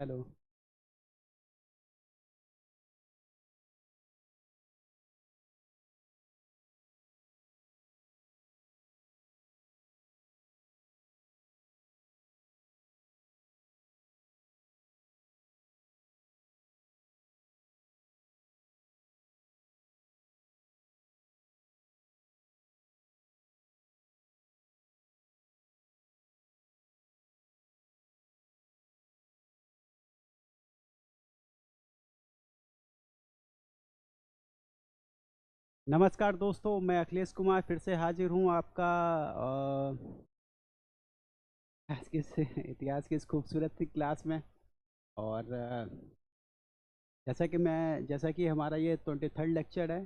Hello. नमस्कार दोस्तों, मैं अखिलेश कुमार फिर से हाजिर हूँ आपका इतिहास की इतिहास की इस खूबसूरत सी क्लास में। और जैसा कि हमारा ये 23rd लेक्चर है,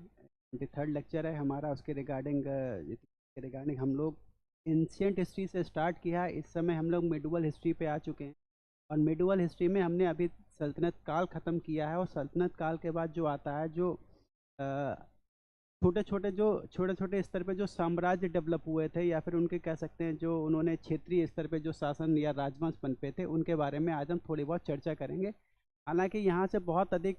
23rd लेक्चर है हमारा। उसके रिगार्डिंग हम लोग एंशियंट हिस्ट्री से स्टार्ट किया है। इस समय हम लोग मिडवल हिस्ट्री पे आ चुके हैं। और मिडवल हिस्ट्री में हमने अभी सल्तनत काल ख़त्म किया है। और सल्तनत काल के बाद जो आता है, जो छोटे छोटे स्तर पे जो साम्राज्य डेवलप हुए थे, या फिर उनके कह सकते हैं जो उन्होंने क्षेत्रीय स्तर पे जो शासन या राजवंश पनपे थे, उनके बारे में आज हम थोड़ी बहुत चर्चा करेंगे। हालांकि यहाँ से बहुत अधिक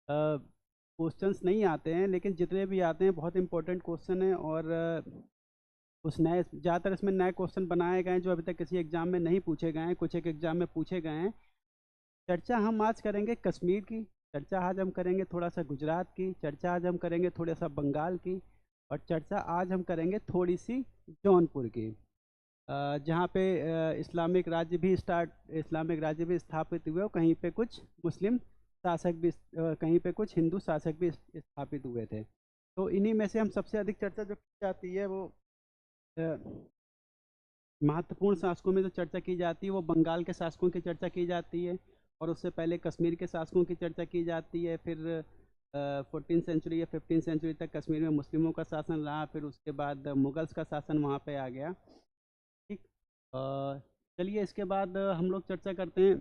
क्वेश्चंस नहीं आते हैं, लेकिन जितने भी आते हैं बहुत इंपॉर्टेंट क्वेश्चन है। और उस नए ज़्यादातर इसमें नए क्वेश्चन बनाए गए हैं जो अभी तक किसी एग्जाम में नहीं पूछे गए हैं, कुछ एक एग्जाम में पूछे गए हैं। चर्चा हम आज करेंगे कश्मीर की। चर्चा आज हम करेंगे थोड़ा सा गुजरात की। चर्चा आज हम करेंगे थोड़ा सा बंगाल की। और चर्चा आज हम करेंगे थोड़ी सी जौनपुर की, जहाँ पे इस्लामिक राज्य भी स्थापित हुए, और कहीं पे कुछ मुस्लिम शासक भी, कहीं पे कुछ हिंदू शासक भी स्थापित हुए थे। तो इन्हीं में से हम सबसे अधिक चर्चा जो की जाती है वो अ, महत्वपूर्ण शासकों में जो चर्चा की जाती है वो बंगाल के शासकों की चर्चा की जाती है। और उससे पहले कश्मीर के शासकों की चर्चा की जाती है। फिर 14th सेंचुरी या 15th सेंचुरी तक कश्मीर में मुस्लिमों का शासन रहा। फिर उसके बाद मुगल्स का शासन वहाँ पे आ गया। ठीक। अ, चलिए इसके बाद हम लोग चर्चा करते हैं।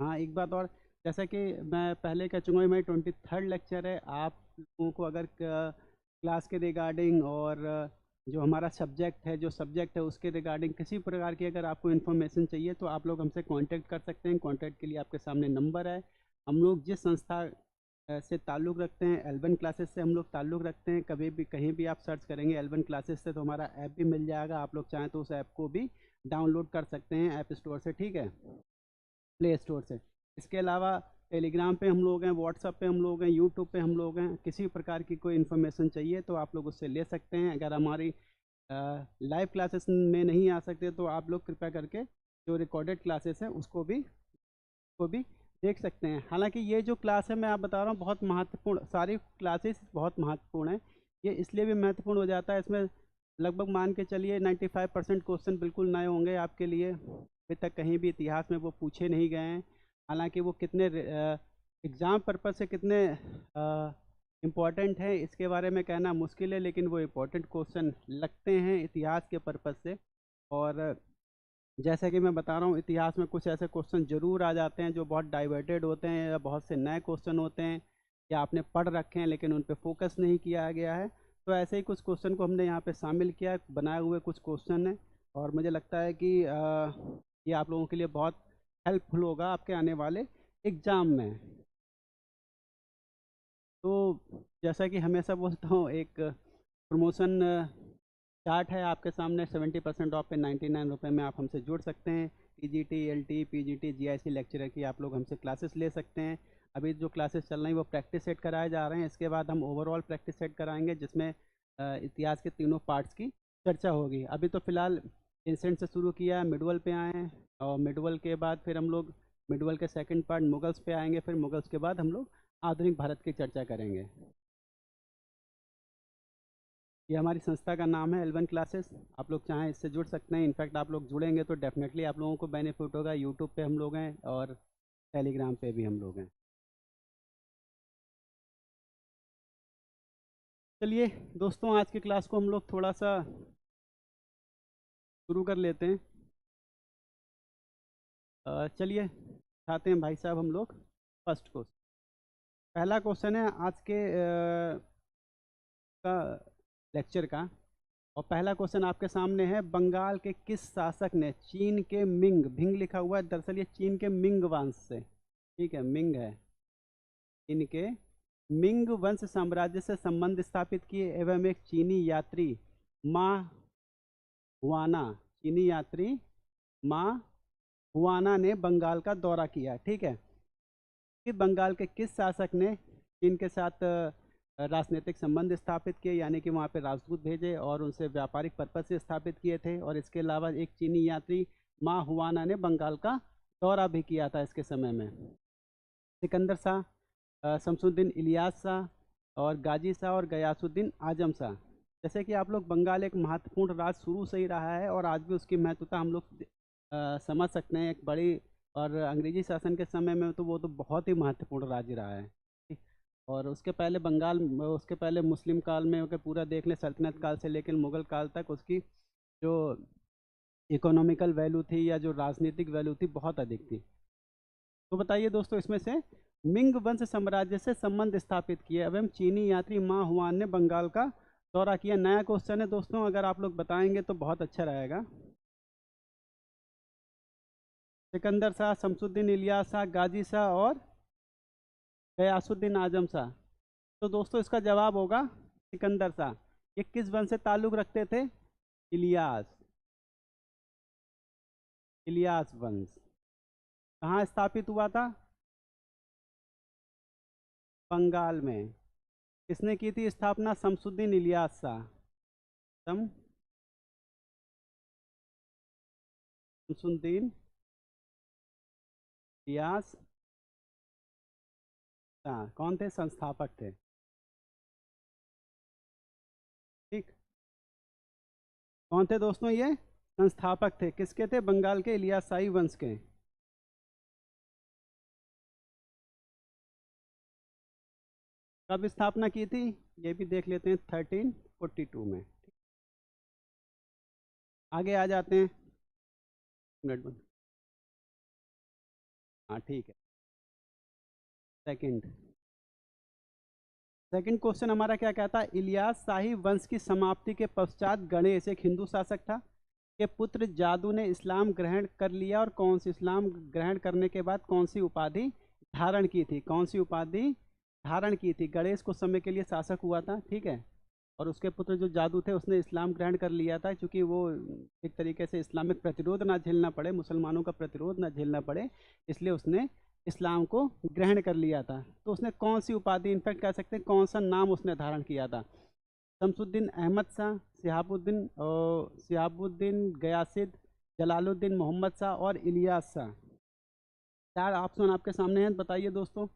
हाँ, एक बात और, जैसा कि मैं पहले कह चुका हूँ, मेरी 23rd लेक्चर है। आप लोगों को अगर क्लास के रिगार्डिंग और जो हमारा सब्जेक्ट है उसके रिगार्डिंग किसी प्रकार की अगर आपको इन्फॉर्मेशन चाहिए तो आप लोग हमसे कांटेक्ट कर सकते हैं। कांटेक्ट के लिए आपके सामने नंबर है। हम लोग जिस संस्था से ताल्लुक़ रखते हैं, एल्बन क्लासेस से हम लोग ताल्लुक़ रखते हैं। कभी भी कहीं भी आप सर्च करेंगे एल्बन क्लासेस से तो हमारा ऐप भी मिल जाएगा। आप लोग चाहें तो उस ऐप को भी डाउनलोड कर सकते हैं ऐप स्टोर से, ठीक है, प्ले स्टोर से। इसके अलावा टेलीग्राम पे हम लोग हैं, व्हाट्सअप पे हम लोग हैं, यूट्यूब पे हम लोग हैं। किसी प्रकार की कोई इन्फॉर्मेशन चाहिए तो आप लोग उससे ले सकते हैं। अगर हमारी लाइव क्लासेस में नहीं आ सकते तो आप लोग कृपया करके जो रिकॉर्डेड क्लासेस हैं उसको भी देख सकते हैं। हालांकि ये जो क्लास है मैं आप बता रहा हूँ बहुत महत्वपूर्ण, सारी क्लासेस बहुत महत्वपूर्ण हैं। ये इसलिए भी महत्वपूर्ण हो जाता है, इसमें लगभग मान के चलिए 95% क्वेश्चन बिल्कुल नए होंगे आपके लिए। अभी तक कहीं भी इतिहास में वो पूछे नहीं गए हैं। हालांकि वो कितने एग्ज़ाम पर्पज़ से कितने इम्पोर्टेंट है इसके बारे में कहना मुश्किल है, लेकिन वो इम्पोर्टेंट क्वेश्चन लगते हैं इतिहास के पर्पज़ से। और जैसा कि मैं बता रहा हूँ, इतिहास में कुछ ऐसे क्वेश्चन जरूर आ जाते हैं जो बहुत डाइवर्टेड होते हैं, या बहुत से नए क्वेश्चन होते हैं, या आपने पढ़ रखे हैं लेकिन उन पे फोकस नहीं किया गया है। तो ऐसे ही कुछ क्वेश्चन को हमने यहाँ पे शामिल किया, बनाए हुए कुछ क्वेश्चन हैं। और मुझे लगता है कि ये आप लोगों के लिए बहुत हेल्पफुल होगा आपके आने वाले एग्ज़ाम में। तो जैसा कि हमेशा बोलता हूँ, एक प्रमोशन चार्ट है आपके सामने। 70% ऑफ पे 99 रुपये में आप हमसे जुड़ सकते हैं। TGT, LT, PGT, GIC lecturer की आप लोग हमसे क्लासेस ले सकते हैं। अभी जो क्लासेस चल रही हैं वो प्रैक्टिस सेट कराए जा रहे हैं। इसके बाद हम ओवरऑल प्रैक्टिस सेट कराएंगे जिसमें इतिहास के तीनों पार्ट्स की चर्चा होगी। अभी तो फिलहाल एंशिएंट से शुरू किया है, मिडवल पे आए हैं। और मिडवल के बाद फिर हम लोग मिडवल के सेकंड पार्ट मुगल्स पे आएंगे। फिर मुगल्स के बाद हम लोग आधुनिक भारत की चर्चा करेंगे। ये हमारी संस्था का नाम है एलवन क्लासेस। आप लोग चाहें इससे जुड़ सकते हैं। इनफैक्ट आप लोग जुड़ेंगे तो डेफिनेटली आप लोगों को बेनिफिट होगा। यूट्यूब पे हम लोग हैं और टेलीग्राम पे भी हम लोग हैं। चलिए दोस्तों, आज की क्लास को हम लोग थोड़ा सा शुरू कर लेते हैं। चलिए उठाते हैं भाई साहब हम लोग फर्स्ट क्वेश्चन। पहला क्वेश्चन है आज के का लेक्चर का। और पहला क्वेश्चन आपके सामने है, बंगाल के किस शासक ने चीन के मिंग, भिंग लिखा हुआ है, दरअसल ये चीन के मिंग वंश से, ठीक है, मिंग है, चीन के मिंग वंश साम्राज्य से संबंध स्थापित किए एवं एक चीनी यात्री मा हुआना, चीनी यात्री मा हुआना ने बंगाल का दौरा किया, ठीक है। कि बंगाल के किस शासक ने चीन के साथ राजनीतिक संबंध स्थापित किए, यानी कि वहाँ पे राजदूत भेजे और उनसे व्यापारिक पर्पज से स्थापित किए थे, और इसके अलावा एक चीनी यात्री मा हुआना ने बंगाल का दौरा भी किया था इसके समय में। सिकंदर शाह, शमसुद्दीन इलियास शाह, और गाजी शाह, और गयासुद्दीन आजम शाह। जैसे कि आप लोग, बंगाल एक महत्वपूर्ण राज्य शुरू से ही रहा है और आज भी उसकी महत्वता हम लोग समझ सकते हैं, एक बड़ी, और अंग्रेजी शासन के समय में तो वो तो बहुत ही महत्वपूर्ण राज्य रहा है, ठीक। और उसके पहले बंगाल, उसके पहले मुस्लिम काल में अगर पूरा देख लें, सल्तनत काल से लेकर मुगल काल तक, उसकी जो इकोनॉमिकल वैल्यू थी या जो राजनीतिक वैल्यू थी बहुत अधिक थी। तो बताइए दोस्तों, इसमें से मिंग वंश साम्राज्य से संबंध स्थापित किए एवं चीनी यात्री मा हुआन ने बंगाल का दौरा किया। नया क्वेश्चन है दोस्तों, अगर आप लोग बताएंगे तो बहुत अच्छा रहेगा। सिकंदर शाह, शमसुद्दीन इलियास शाह, गाजी शाह, और गयासुद्दीन आजम शाह। तो दोस्तों इसका जवाब होगा सिकंदर शाह। ये किस वंश से ताल्लुक रखते थे? इलियास, इलियास वंश। कहाँ स्थापित हुआ था? बंगाल में। किसने की थी स्थापना? शमसुद्दीन इलियास शाह। शमसुद्दीन इलियास शाह कौन थे? संस्थापक थे, ठीक। कौन थे दोस्तों? ये संस्थापक थे। किसके थे? बंगाल के इलियास शाही वंश के। कब स्थापना की थी ये भी देख लेते हैं, 1342 में। आगे आ जाते हैं, मिनट बंद, हाँ ठीक है। सेकंड सेकंड क्वेश्चन हमारा क्या कहता है? इलियास शाही वंश की समाप्ति के पश्चात गणेश, एक हिंदू शासक था, के पुत्र जादू ने इस्लाम ग्रहण कर लिया, और कौन सी, इस्लाम ग्रहण करने के बाद कौन सी उपाधि धारण की थी? कौन सी उपाधि धारण की थी? गणेश कुछ समय के लिए शासक हुआ था, ठीक है, और उसके पुत्र जो जादू थे उसने इस्लाम ग्रहण कर लिया था, क्योंकि वो एक तरीके से इस्लामिक प्रतिरोध ना झेलना पड़े, मुसलमानों का प्रतिरोध ना झेलना पड़े, इसलिए उसने इस्लाम को ग्रहण कर लिया था। तो उसने कौन सी उपाधि, इनफैक्ट कह सकते हैं कौन सा नाम उसने धारण किया था? शमसुद्दीन अहमद शाह, सिहाबुद्दीन गयासिद, जलालुद्दीन मोहम्मद शाह, और इलियास शाह। चार ऑप्शन आपके सामने हैं, बताइए दोस्तों।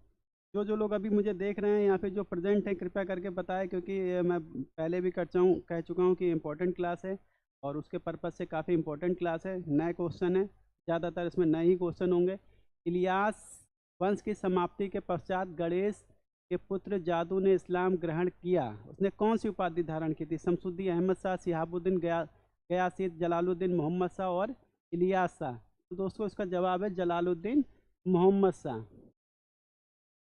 जो लोग अभी मुझे देख रहे हैं या फिर जो प्रेजेंट है, कृपया करके बताएं, क्योंकि ये मैं पहले भी कह चुका हूँ कि इम्पोर्टेंट क्लास है, और उसके पर्पज़ से काफ़ी इम्पोर्टेंट क्लास है। नए क्वेश्चन है, ज़्यादातर इसमें नए ही क्वेश्चन होंगे। इलियास वंश की समाप्ति के पश्चात गणेश के पुत्र जादू ने इस्लाम ग्रहण किया, उसने कौन सी उपाधि धारण की थी? शमसुद्दीन अहमद शाह, सिहाबुद्दीन गयासिद, जलालुद्दीन मोहम्मद शाह, और इलियास शाह। तो दोस्तों इसका जवाब है जलालुद्दीन मोहम्मद शाह।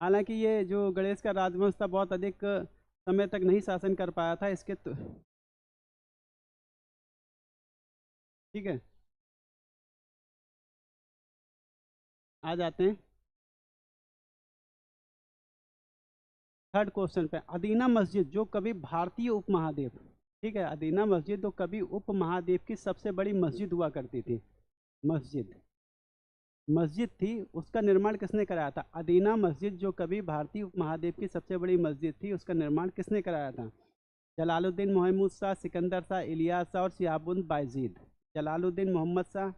हालांकि ये जो गणेश का राजवंश था बहुत अधिक समय तक नहीं शासन कर पाया था, इसके तो ठीक है। आ जाते हैं थर्ड क्वेश्चन पे। अदीना मस्जिद जो कभी भारतीय उपमहाद्वीप, ठीक है, अदीना मस्जिद जो कभी उपमहाद्वीप की सबसे बड़ी मस्जिद हुआ करती थी, मस्जिद मस्जिद थी, उसका निर्माण किसने कराया था? अदीना मस्जिद जो कभी भारतीय उपमहाद्वीप की सबसे बड़ी मस्जिद थी, उसका निर्माण किसने कराया था? जलालुद्दीन महमूद शाह, सिकंदर शाह, इलियास शाह, और सिहाबुद्दीन बायजीद। जलालुद्दीन मोहम्मद शाह,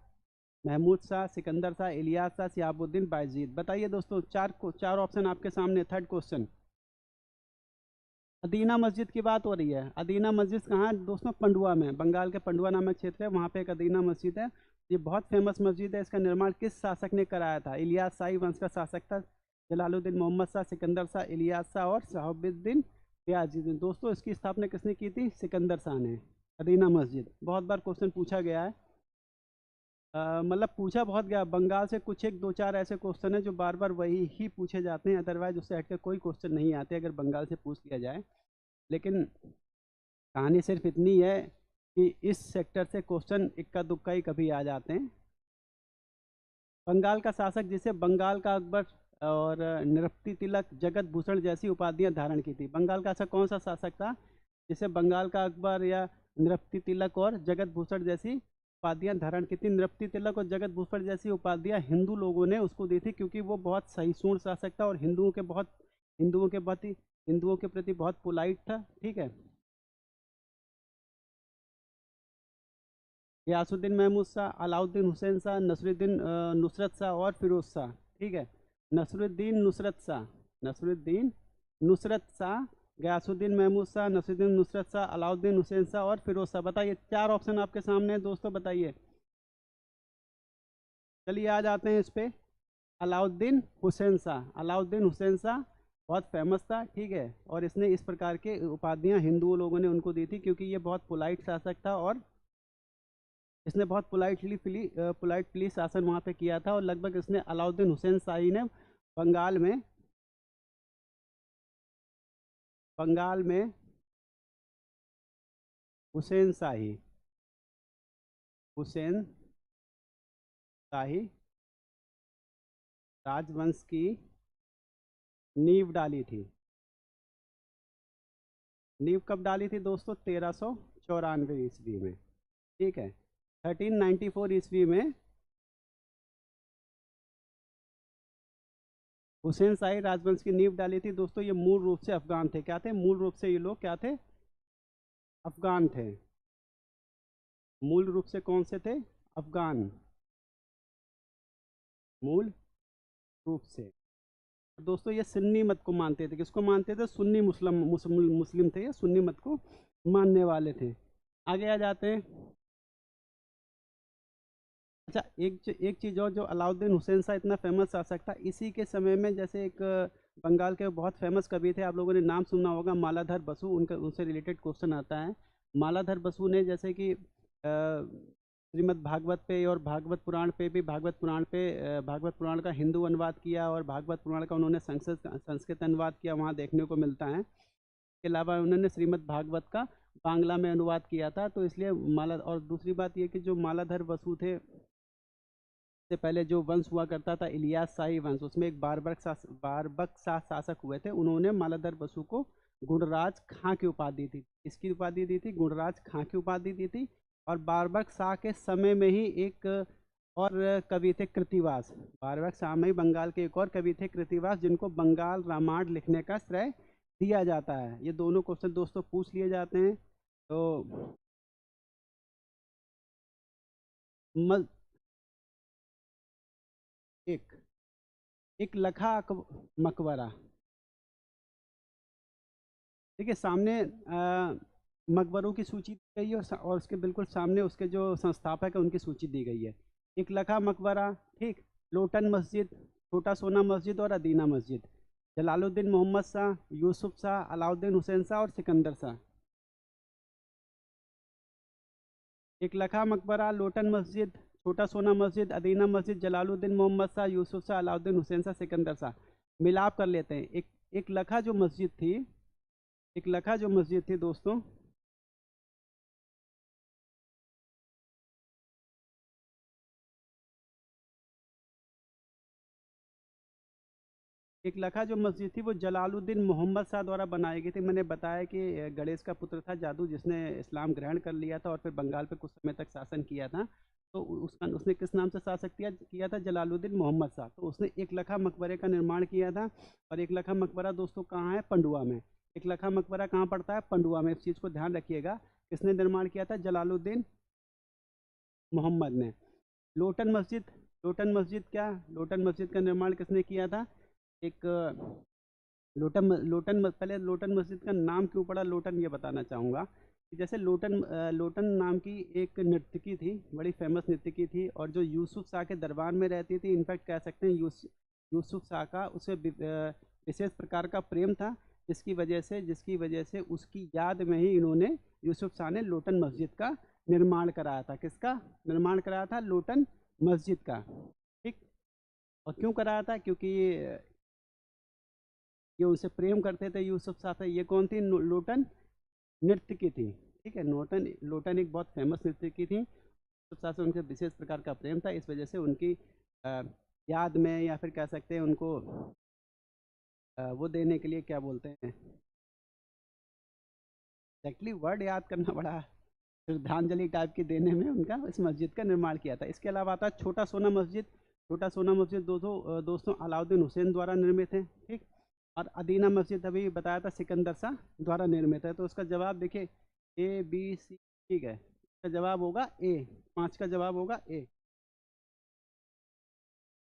महमूद शाह, सिकंदर शाह, इलियास शाह, सिहाबुद्दीन बायजीद। बताइए दोस्तों, चार ऑप्शन आपके सामने। थर्ड क्वेश्चन, अदीना मस्जिद की बात हो रही है। अदीना मस्जिद कहाँ है दोस्तों? पंडुआ में, बंगाल के पंडुआ नामक क्षेत्र है, वहाँ पे एक अदीना मस्जिद है। ये बहुत फेमस मस्जिद है। इसका निर्माण किस शासक ने कराया था? इलियास शाही वंश का शासक था जलालुद्दीन मोहम्मद शाह, सिकंदर शाह, इलियास शाह, और शहाबुद्दीन गयाजुद्दीन। दोस्तों इसकी स्थापना किसने की थी? सिकंदर शाह ने। अदीना मस्जिद बहुत बार क्वेश्चन पूछा गया है, मतलब पूछा बहुत गया। बंगाल से कुछ एक दो चार ऐसे क्वेश्चन है जो बार बार वही ही पूछे जाते हैं, अदरवाइज उससे हटकर कोई क्वेश्चन नहीं आते अगर बंगाल से पूछ लिया जाए। लेकिन कहानी सिर्फ इतनी है कि इस सेक्टर से क्वेश्चन इक्का दुक्का ही कभी आ जाते हैं। बंगाल का शासक जिसे बंगाल का अकबर और नृपति तिलक, जगत भूषण जैसी उपाधियां धारण की थी। बंगाल का ऐसा कौन सा शासक था जिसे बंगाल का अकबर या नृपति तिलक और जगत भूषण जैसी उपाधियां धारण की थी? नृपति तिलक और जगत भूषण जैसी उपाधियां हिंदू लोगों ने उसको दी थी, क्योंकि वो बहुत सहिष्णु शासक था और हिंदुओं के प्रति बहुत पोलाइट था। ठीक है। गयासुद्दीन महमूद शाह, अलाउद्दीन हुसैन शाह, नसरुद्दीन नुसरत शाह और फिरोज शाह। ठीक है। नसरुद्दीन नुसरत शाह, नसरुद्दीन नुसरत शाह, गयासुद्दीन महमूद शाह, नसरुद्दीन नुसरत शाह, अलाउद्दीन हुसैन शाह और फिरोज शाह। बताइए, चार ऑप्शन आपके सामने है दोस्तों, बताइए। चलिए आ जाते हैं इस पे। अलाउद्दीन हुसैन शाह, अलाउद्दीन हुसैन शाह बहुत फेमस था। ठीक है। और इसने इस प्रकार के उपाधियां हिंदू लोगों ने उनको दी थी, क्योंकि ये बहुत पोलाइट शासक था और इसने बहुत पोलाइटली शासन वहाँ पे किया था। और लगभग इसने अलाउद्दीन हुसैन शाही ने बंगाल में बंगाल में हुसैन शाही हुसैन शाही राजवंश की नींव डाली थी। नींव कब डाली थी दोस्तों? 1394 ईस्वी में। ठीक है। 1394 ईस्वी में हुसैन शाही राजवंश की नींव डाली थी दोस्तों। ये मूल रूप से अफगान थे। क्या थे? मूल रूप से ये लोग क्या थे? अफगान थे। मूल रूप से कौन से थे? अफगान, मूल रूप से। दोस्तों ये सुन्नी मत को मानते थे। किसको मानते थे? सुन्नी मुस्लिम थे, ये सुन्नी मत को मानने वाले थे। आगे आ जाते हैं। अच्छा, एक चीज़ और, जो अलाउद्दीन हुसैन शाह इतना फेमस शासक था, इसी के समय में जैसे एक बंगाल के बहुत फेमस कवि थे, आप लोगों ने नाम सुना होगा, मालाधर बसु। उनका उनसे रिलेटेड क्वेश्चन आता है। मालाधर बसु ने जैसे कि श्रीमद् भागवत पे और भागवत पुराण का हिंदू अनुवाद किया और भागवत पुराण का उन्होंने संस्कृत अनुवाद किया, वहाँ देखने को मिलता है। इसके अलावा उन्होंने श्रीमद् भागवत का बांग्ला में अनुवाद किया था। तो इसलिए माला, और दूसरी बात ये कि जो मालाधर बसु थे, से पहले जो वंश हुआ करता था इलियास शाही वंश, उसमें एक बारबक शाह शासक हुए थे। उन्होंने मालाधर बसु को गुणराज खां की उपाधि दी। इसकी उपाधि दी थी, गुणराज खां की उपाधि दी थी। और बारबक शाह के समय में ही एक और कवि थे, कृतिवास। बारबक शाह में ही बंगाल के एक और कवि थे, कृतिवास, जिनको बंगाल रामायण लिखने का श्रेय दिया जाता है। ये दोनों क्वेश्चन दोस्तों पूछ लिए जाते हैं। तो मल, एक एक लखा मकबरा। देखिए सामने मकबरों की सूची दी गई है, और उसके बिल्कुल सामने उसके जो संस्थापक है उनकी सूची दी गई है। एक लखा मकबरा, ठीक, लोटन मस्जिद, छोटा सोना मस्जिद और अदीना मस्जिद। जलालुद्दीन मोहम्मद शाह, यूसुफ शाह, अलाउद्दीन हुसैन शाह और सिकंदर शाह। एक लखा मकबरा, लोटन मस्जिद, छोटा सोना मस्जिद, अदीना मस्जिद, जलालुद्दीन मोहम्मद शाह, यूसुफ शाह, अलाउद्दीन हुसैन शाह, सिकंदर शाह। मिलाप कर लेते हैं। एक लखा जो मस्जिद थी, एक लखा जो मस्जिद थी दोस्तों, एक लखा जो मस्जिद थी वो जलालुद्दीन मोहम्मद शाह द्वारा बनाई गई थी। मैंने बताया कि गणेश का पुत्र था जादू, जिसने इस्लाम ग्रहण कर लिया था और फिर बंगाल पे कुछ समय तक शासन किया था। तो उसका उसने किस नाम से शासन किया था? जलालुद्दीन मोहम्मद शाह। तो उसने एक लखा मकबरे का निर्माण किया था। और एक लखा मकबरा दोस्तों कहाँ है? पंडुआ में। एक लखा मकबरा कहाँ पड़ता है? पंडुआ में। इस चीज़ को ध्यान रखिएगा। किसने निर्माण किया था? जलालुद्दीन मोहम्मद ने। लोटन मस्जिद, लोटन मस्जिद का निर्माण किसने किया था? एक पहले लोटन मस्जिद का नाम क्यों पड़ा लोटन, ये बताना चाहूँगा। कि जैसे लोटन नाम की एक नर्तकी थी, बड़ी फेमस नर्तकी थी, और जो यूसुफ शाह के दरबार में रहती थी। इनफैक्ट कह सकते हैं यूसुफ शाह का उसे विशेष प्रकार का प्रेम था, जिसकी वजह से उसकी याद में ही इन्होंने, यूसुफ शाह ने लोटन मस्जिद का निर्माण कराया था। किसका निर्माण कराया था? लोटन मस्जिद का। ठीक। और क्यों कराया था? क्योंकि ये उनसे प्रेम करते थे यूसुफ शाह से। ये कौन थी? लोटन नृत्य की थी। ठीक है। लोटन एक बहुत फेमस नर्तकी थी, तो साथ से उनसे विशेष प्रकार का प्रेम था, इस वजह से उनकी याद में या फिर कह सकते हैं उनको वो देने के लिए क्या बोलते हैं, एक्चुअली वर्ड याद करना बड़ा श्रद्धांजलि टाइप की देने में उनका इस मस्जिद का निर्माण किया था। इसके अलावा आता है छोटा सोना मस्जिद। छोटा सोना मस्जिद दोस्तों अलाउद्दीन हुसैन द्वारा निर्मित है, ठीक। और अदीना मस्जिद अभी बताया था सिकंदर शाह द्वारा निर्मित है। तो उसका जवाब देखिए ABC, ठीक है, इसका जवाब होगा ए, 5 का जवाब होगा ए।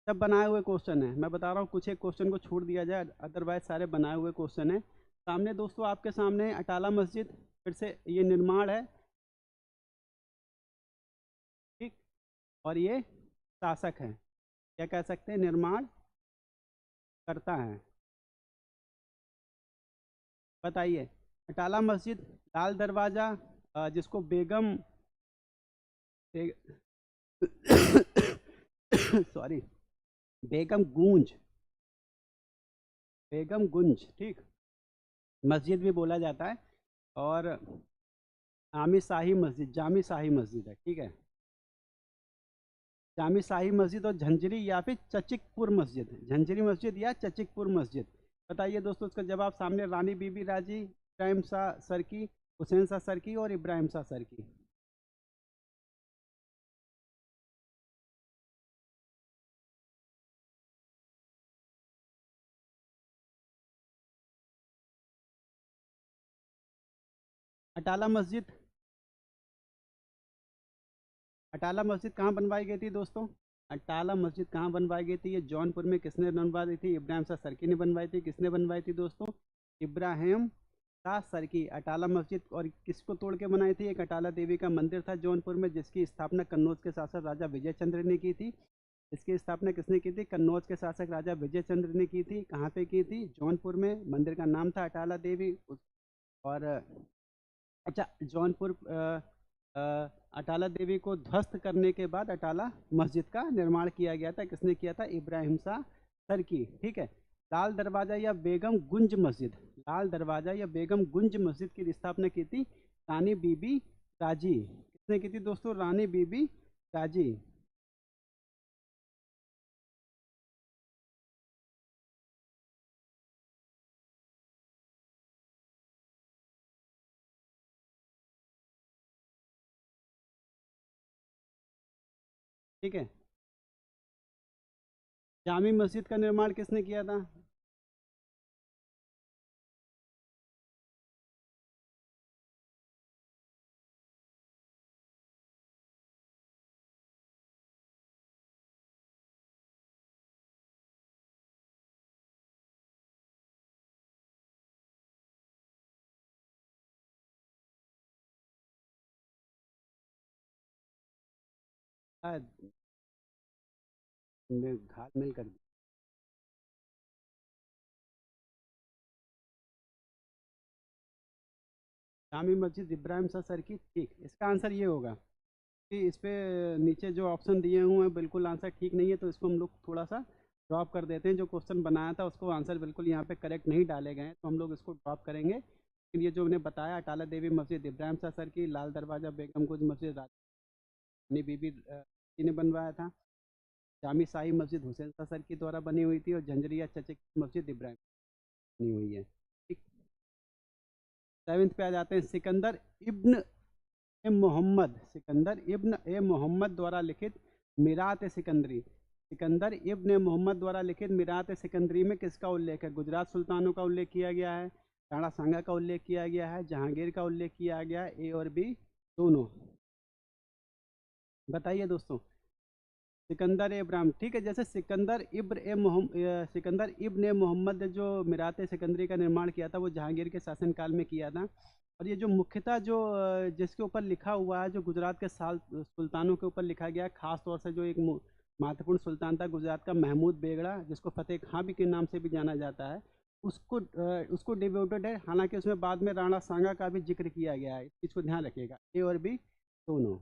सब बनाए हुए क्वेश्चन है, मैं बता रहा हूँ, कुछ एक क्वेश्चन को छोड़ दिया जाए, अदरवाइज सारे बनाए हुए क्वेश्चन है। सामने दोस्तों आपके सामने अटाला मस्जिद, फिर से ये निर्माण है, ठीक। और ये शासक है, क्या कह सकते हैं, निर्माण करता है। बताइए, अटाला मस्जिद, लाल दरवाजा, जिसको सॉरी, बेगम गूंज, बेगम गुंज, ठीक, मस्जिद भी बोला जाता है। और आमी शाही मस्जिद, जामी शाही मस्जिद है, ठीक है, जामी शाही मस्जिद। और झंझरी या फिर चचिकपुर मस्जिद, झंझरी मस्जिद या चचिकपुर मस्जिद। बताइए दोस्तों इसका जवाब सामने, रानी बीबी राजी, इब्राहिम शाह सरकी, हुसैन शाह सरकी और इब्राहिम शाह सरकी। अटाला मस्जिद, अटाला मस्जिद कहाँ बनवाई गई थी दोस्तों? अटाला मस्जिद कहाँ बनवाई गई थी? ये जौनपुर में किसने बनवाई थी? इब्राहिम शाह सरकी ने बनवाई थी। किसने बनवाई थी दोस्तों? इब्राहिम शाह सरकी। अटाला मस्जिद और किसको तोड़ के बनाई थी? एक अटाला देवी का मंदिर था जौनपुर में, जिसकी स्थापना कन्नौज के शासक राजा विजय चंद्र ने की थी। इसकी स्थापना किसने की थी? कन्नौज के शासक राजा विजय चंद्र ने की थी। कहाँ पे की थी? जौनपुर में। मंदिर का नाम था अटाला देवी। और अच्छा, जौनपुर अटाला देवी को ध्वस्त करने के बाद अटाला मस्जिद का निर्माण किया गया था। किसने किया था? इब्राहिम शाह सरकी, ठीक है। लाल दरवाजा या बेगम गुंज मस्जिद, लाल दरवाजा या बेगम गुंज मस्जिद की स्थापना की थी रानी बीबी राजी। किसने की थी दोस्तों? रानी बीबी राजी। ठीक है, जामी मस्जिद का निर्माण किसने किया था? घात मिल कर जामी मस्जिद इब्राहिम शाह सर की, ठीक। इसका आंसर ये होगा कि इस पे नीचे जो ऑप्शन दिए हुए हैं बिल्कुल आंसर ठीक नहीं है, तो इसको हम लोग थोड़ा सा ड्रॉप कर देते हैं। जो क्वेश्चन बनाया था उसको आंसर बिल्कुल यहाँ पे करेक्ट नहीं डाले गए हैं, तो हम लोग इसको ड्रॉप करेंगे। लेकिन ये जो उन्हें बताया, अटाला देवी मस्जिद इब्राहिम शाह सर की, लाल दरवाजा बेगम कुंज मस्जिद रानी बीबी जी ने बनवाया था, जामी शाही मस्जिद हुसैन शाह सर की द्वारा बनी हुई थी, और झंझरिया चचक मस्जिद इब्राहिम बनी हुई है, ठीक। 7th पे आ जाते हैं, सिकंदर इब्न ए मोहम्मद, सिकंदर इब्न ए मोहम्मद द्वारा लिखित मिरात सिकंदरी, सिकंदर इब्न ए मोहम्मद द्वारा लिखित मिरात सिकंदरी में किसका उल्लेख है? गुजरात सुल्तानों का उल्लेख किया गया है, राणा सांगा का उल्लेख किया गया है, जहांगीर का उल्लेख किया गया है, ए और बी दोनों। बताइए दोस्तों। सिकंदर इब्राहिम, ठीक है। जैसे सिकंदर इब्न ए मोहम्मद ने जो मिरात सिकंदरी का निर्माण किया था, वो जहांगीर के शासनकाल में किया था। और ये जो मुख्यतः जो जिसके ऊपर लिखा हुआ है, जो गुजरात के साल सुल्तानों के ऊपर लिखा गया है, खास तौर से जो एक महत्वपूर्ण सुल्तान था गुजरात का, महमूद बेगड़ा, जिसको फतेह खां भी के नाम से भी जाना जाता है, उसको डिवोटेड है। हालांकि उसमें बाद में राणा सांगा का भी जिक्र किया गया है, इस चीज़ को ध्यान रखिएगा, ए और बी दोनों।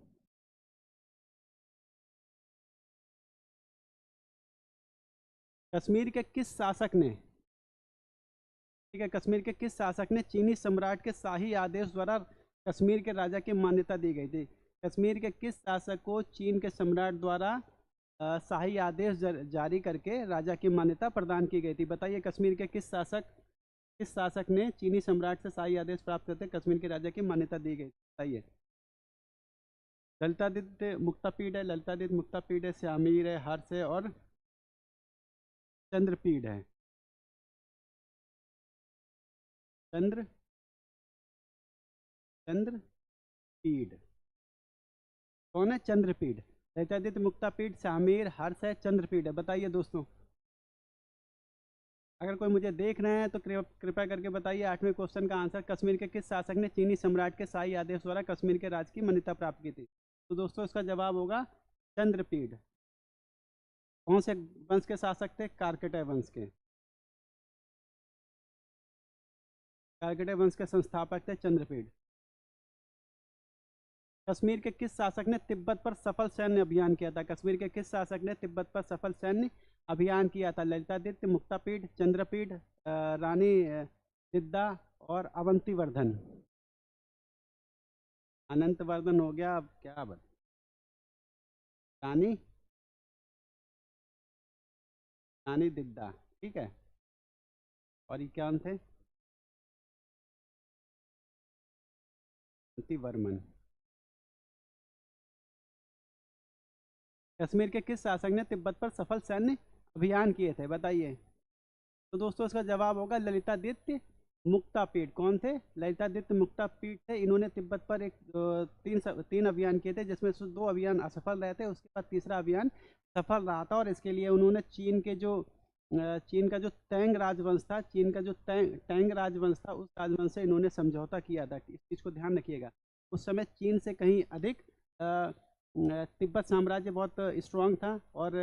कश्मीर के किस शासक ने, ठीक है, कश्मीर के किस शासक ने चीनी सम्राट के शाही आदेश द्वारा कश्मीर के राजा की मान्यता दी गई थी? कश्मीर के किस शासक को चीन के सम्राट द्वारा शाही आदेश जारी करके राजा की मान्यता प्रदान की गई थी? बताइए, कश्मीर के किस शासक ने चीनी सम्राट से शाही आदेश प्राप्त करते कश्मीर के राजा की मान्यता दी गई? बताइए। ललितादित्य मुक्तापीड है, ललितादित्य मुक्तापीड है, श्यामीर है, हर्ष है और चंद्रपीड है। चंद्रपीड कौन है? चंद्रपीड। ललितादित्य मुक्तापीड, श्यामीर, हर्ष है, चंद्रपीड है। बताइए दोस्तों, अगर कोई मुझे देख रहे हैं तो कृपया करके बताइए 8वें क्वेश्चन का आंसर। कश्मीर के किस शासक ने चीनी सम्राट के शाही आदेश द्वारा कश्मीर के राज की मान्यता प्राप्त की थी? तो दोस्तों इसका जवाब होगा चंद्रपीड। कौन से वंश के शासक थे? काकटिय वंश के। काकटिय वंश के संस्थापक थे चंद्रपीड। कश्मीर के किस शासक ने तिब्बत पर सफल सैन्य अभियान किया था? कश्मीर के किस शासक ने तिब्बत पर सफल सैन्य अभियान किया था? ललितादित्य मुक्तापीड, चंद्रपीड, रानी दिद्दा और अवंतीवर्धन। अनंतवर्धन हो गया, अब क्या बता? रानी रानी दिद्दा, ठीक है। और ये क्या थे? अवंतीवर्मन। कश्मीर के किस शासक ने तिब्बत पर सफल सैन्य अभियान किए थे? बताइए। तो दोस्तों इसका जवाब होगा ललितादित्य मुक्तापीड। कौन थे? ललितादित्य मुक्तापीड थे। इन्होंने तिब्बत पर तीन अभियान किए थे, जिसमें से 2 अभियान असफल रहे थे। उसके बाद तीसरा अभियान सफल रहा था, और इसके लिए उन्होंने चीन का जो तैंग राजवंश था, चीन का जो तैंग राजवंश था, उस राजवंश से इन्होंने समझौता किया था। इस चीज़ को ध्यान रखिएगा। उस समय चीन से कहीं अधिक तिब्बत साम्राज्य बहुत स्ट्रांग था, और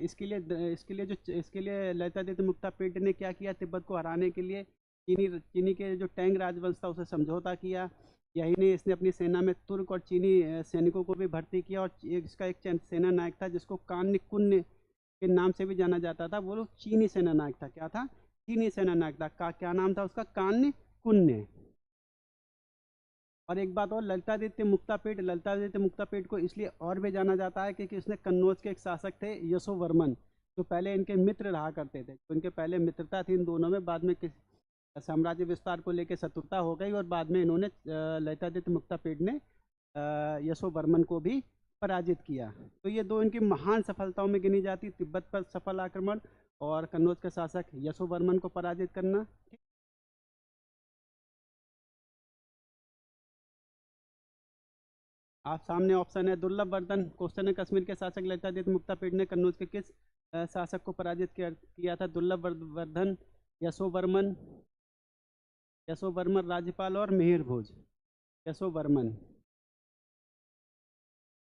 इसके लिए ललितादित्य मुक्तापीड ने क्या किया? तिब्बत को हराने के लिए चीनी के जो टैंग राजवंश था उसे समझौता किया। यही नहीं, इसने अपनी सेना में तुर्क और चीनी सैनिकों को भी भर्ती किया, और इसका एक सेना नायक था जिसको कान्य कुन्य के नाम से भी जाना जाता था। वो लोग चीनी सेना नायक था। क्या था? चीनी सेना नायक था। क्या नाम था उसका? कान्य कुन्य। और एक बात और, ललितादित्य मुक्तापीड को इसलिए और भी जाना जाता है क्योंकि उसने कन्नौज के एक शासक थे यशोवर्मन, जो पहले इनके मित्र रहा करते थे। तो इनके पहले मित्रता थी इन दोनों में, बाद में साम्राज्य विस्तार को लेकर शत्रुता हो गई, और बाद में इन्होंने ललितादित्य मुक्तापीड ने यशोवर्मन को भी पराजित किया। तो ये 2 इनकी महान सफलताओं में गिनी जाती, तिब्बत पर सफल आक्रमण और कन्नौज के शासक यशोवर्मन को पराजित करना। आप सामने ऑप्शन है दुर्लभ वर्धन। क्वेश्चन है, कश्मीर के शासक ललितादित्य मुक्तापीड ने कन्नौज के किस शासक को पराजित किया था? दुर्लभ वर्धन, यशोवर्मन, राज्यपाल और मिहिर भोज। यशोवर्मन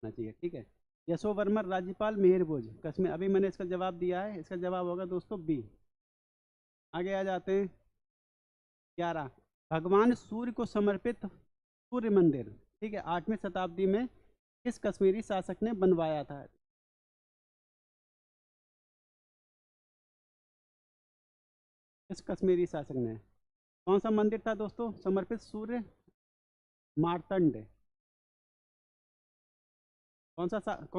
होना चाहिए, ठीक है। यशोवर्मन, राज्यपाल, मिहिर भोज। कश्मीर, अभी मैंने इसका जवाब दिया है। इसका जवाब होगा दोस्तों बी। आगे आ जाते हैं। 11, भगवान सूर्य को समर्पित सूर्य मंदिर, ठीक है, 8वीं शताब्दी में किस कश्मीरी शासक ने बनवाया था? किस कश्मीरी शासक ने? कौन सा मंदिर था दोस्तों समर्पित? सूर्य मार्तंड। कौन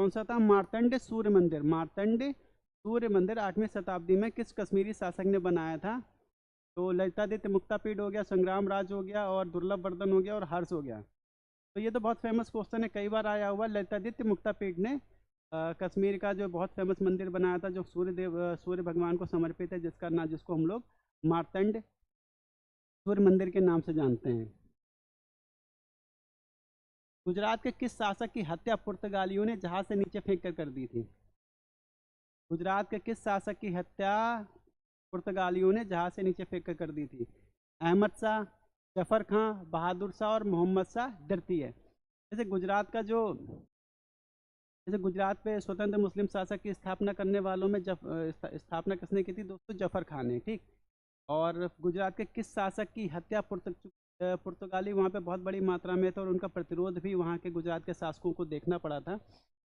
सा था? मार्तंड सूर्य मंदिर। मार्तंड सूर्य मंदिर 8वीं शताब्दी में किस कश्मीरी शासक ने बनाया था? तो ललितादित्य मुक्तापीड हो गया, संग्राम राज हो गया, और दुर्लभ वर्धन हो गया, और हर्ष हो गया। तो ये तो बहुत फेमस क्वेश्चन है, कई बार आया हुआ। ललितादित्य मुक्तापीड ने कश्मीर का जो बहुत फेमस मंदिर बनाया था, जो सूर्य भगवान को समर्पित है, जिसको हम लोग मार्तंड सूर्य मंदिर के नाम से जानते हैं। गुजरात के किस शासक की हत्या पुर्तगालियों ने जहाज से नीचे फेंक कर दी थी? गुजरात के किस शासक की हत्या पुर्तगालियों ने जहाज से नीचे फेंक कर दी थी? अहमद शाह, जफर खां, बहादुर शाह और मोहम्मद शाह द्वितीय। जैसे गुजरात पे स्वतंत्र मुस्लिम शासक की स्थापना करने वालों में स्थापना किसने की थी दोस्तों? जफर खान ने, ठीक। और गुजरात के किस शासक की हत्या पुर्तगाली वहाँ पे बहुत बड़ी मात्रा में थे, और उनका प्रतिरोध भी वहाँ के गुजरात के शासकों को देखना पड़ा था,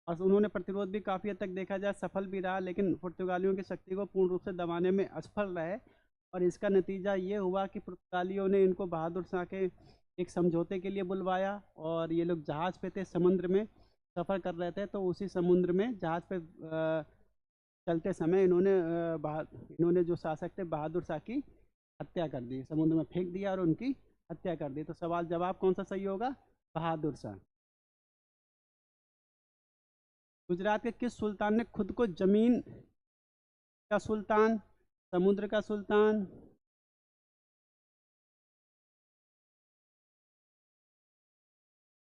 और उन्होंने प्रतिरोध भी काफ़ी हद तक देखा जाए सफल भी रहा, लेकिन पुर्तगालियों की शक्ति को पूर्ण रूप से दबाने में असफल रहे। और इसका नतीजा ये हुआ कि पुर्तगालियों ने इनको बहादुर शाह के एक समझौते के लिए बुलवाया, और ये लोग जहाज़ पे थे, समुद्र में सफ़र कर रहे थे, तो उसी समुद्र में जहाज़ पे चलते समय इन्होंने जो शासक थे बहादुर शाह की हत्या कर दी, समुद्र में फेंक दिया और उनकी हत्या कर दी। तो सवाल जवाब कौन सा सही होगा? बहादुर शाह। गुजरात के किस सुल्तान ने खुद को जमीन का सुल्तान, समुद्र का सुल्तान,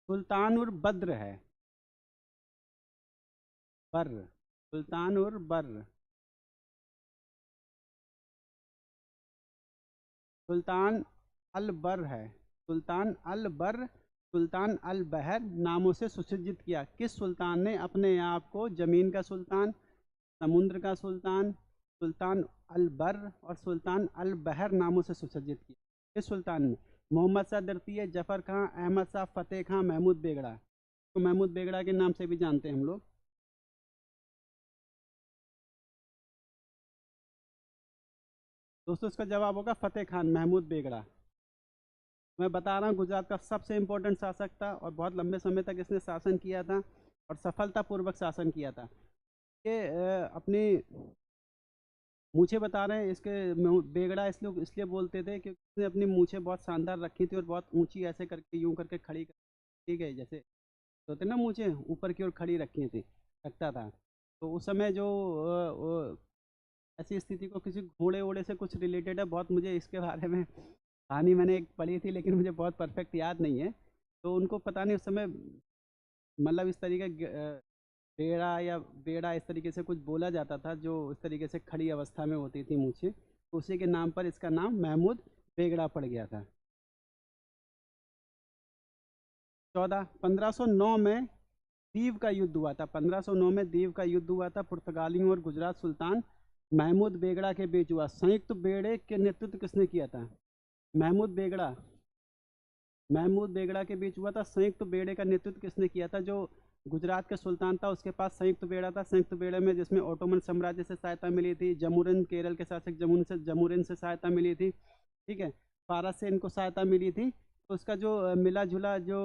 सुल्तान उर बद्र है, बर्र, सुल्तान उर बर्र, सुल्तान अल बर्र है, सुल्तान अल बर्र, सुल्तान अल बहर नामों से सुसज्जित किया। किस सुल्तान ने अपने आप को जमीन का सुल्तान, समुद्र का सुल्तान, सुल्तान अल बर्र और सुल्तान अल बहर नामों से सुसज्जित किया? किस सुल्तान ने? मोहम्मद शाह द्वितीय, जफर खां, अहमद शाह, फतेह खां, महमूद बेगड़ा। तो महमूद बेगड़ा के नाम से भी जानते हैं हम लोग। दोस्तों इसका जवाब होगा फतेह खान, महमूद बेगड़ा। मैं बता रहा हूँ, गुजरात का सबसे इम्पोर्टेंट शासक था और बहुत लंबे समय तक इसने शासन किया था और सफलतापूर्वक शासन किया था। ये अपनी मूछें बता रहे हैं, इसके बेगड़ा इसलिए इसलिए बोलते थे क्योंकि उसने अपनी मूछें बहुत शानदार रखी थी और बहुत ऊंची ऐसे करके यूं करके खड़ी ठीक है, जैसे होते ना मूछें ऊपर की ओर खड़ी रखी थी, रखता था। तो उस समय जो ऐसी स्थिति को किसी घोड़े वोड़े से कुछ रिलेटेड है, बहुत मुझे इसके बारे में कहानी मैंने एक पढ़ी थी लेकिन मुझे बहुत परफेक्ट याद नहीं है। तो उनको पता नहीं उस समय मतलब इस तरीके बेड़ा या बेड़ा इस तरीके से कुछ बोला जाता था, जो इस तरीके से खड़ी अवस्था में होती थी मूछें, तो उसी के नाम पर इसका नाम महमूद बेगड़ा पड़ गया था। 14, 1509 में दीव का युद्ध हुआ था। 1509 में दीव का युद्ध हुआ था, पुर्तगालियों और गुजरात सुल्तान महमूद बेगड़ा के बीच हुआ। संयुक्त बेड़े के नेतृत्व किसने किया था? महमूद बेगड़ा, महमूद बेगड़ा के बीच हुआ था। संयुक्त बेड़े का नेतृत्व किसने किया था? जो गुजरात के सुल्तान था उसके पास संयुक्त बेड़ा था। संयुक्त बेड़े में जिसमें ओटोमन साम्राज्य से सहायता मिली थी, जमुरिन केरल के शासक जमुरिन से सहायता मिली थी, ठीक है, फारस से इनको सहायता मिली थी। तो उसका जो मिला जुला जो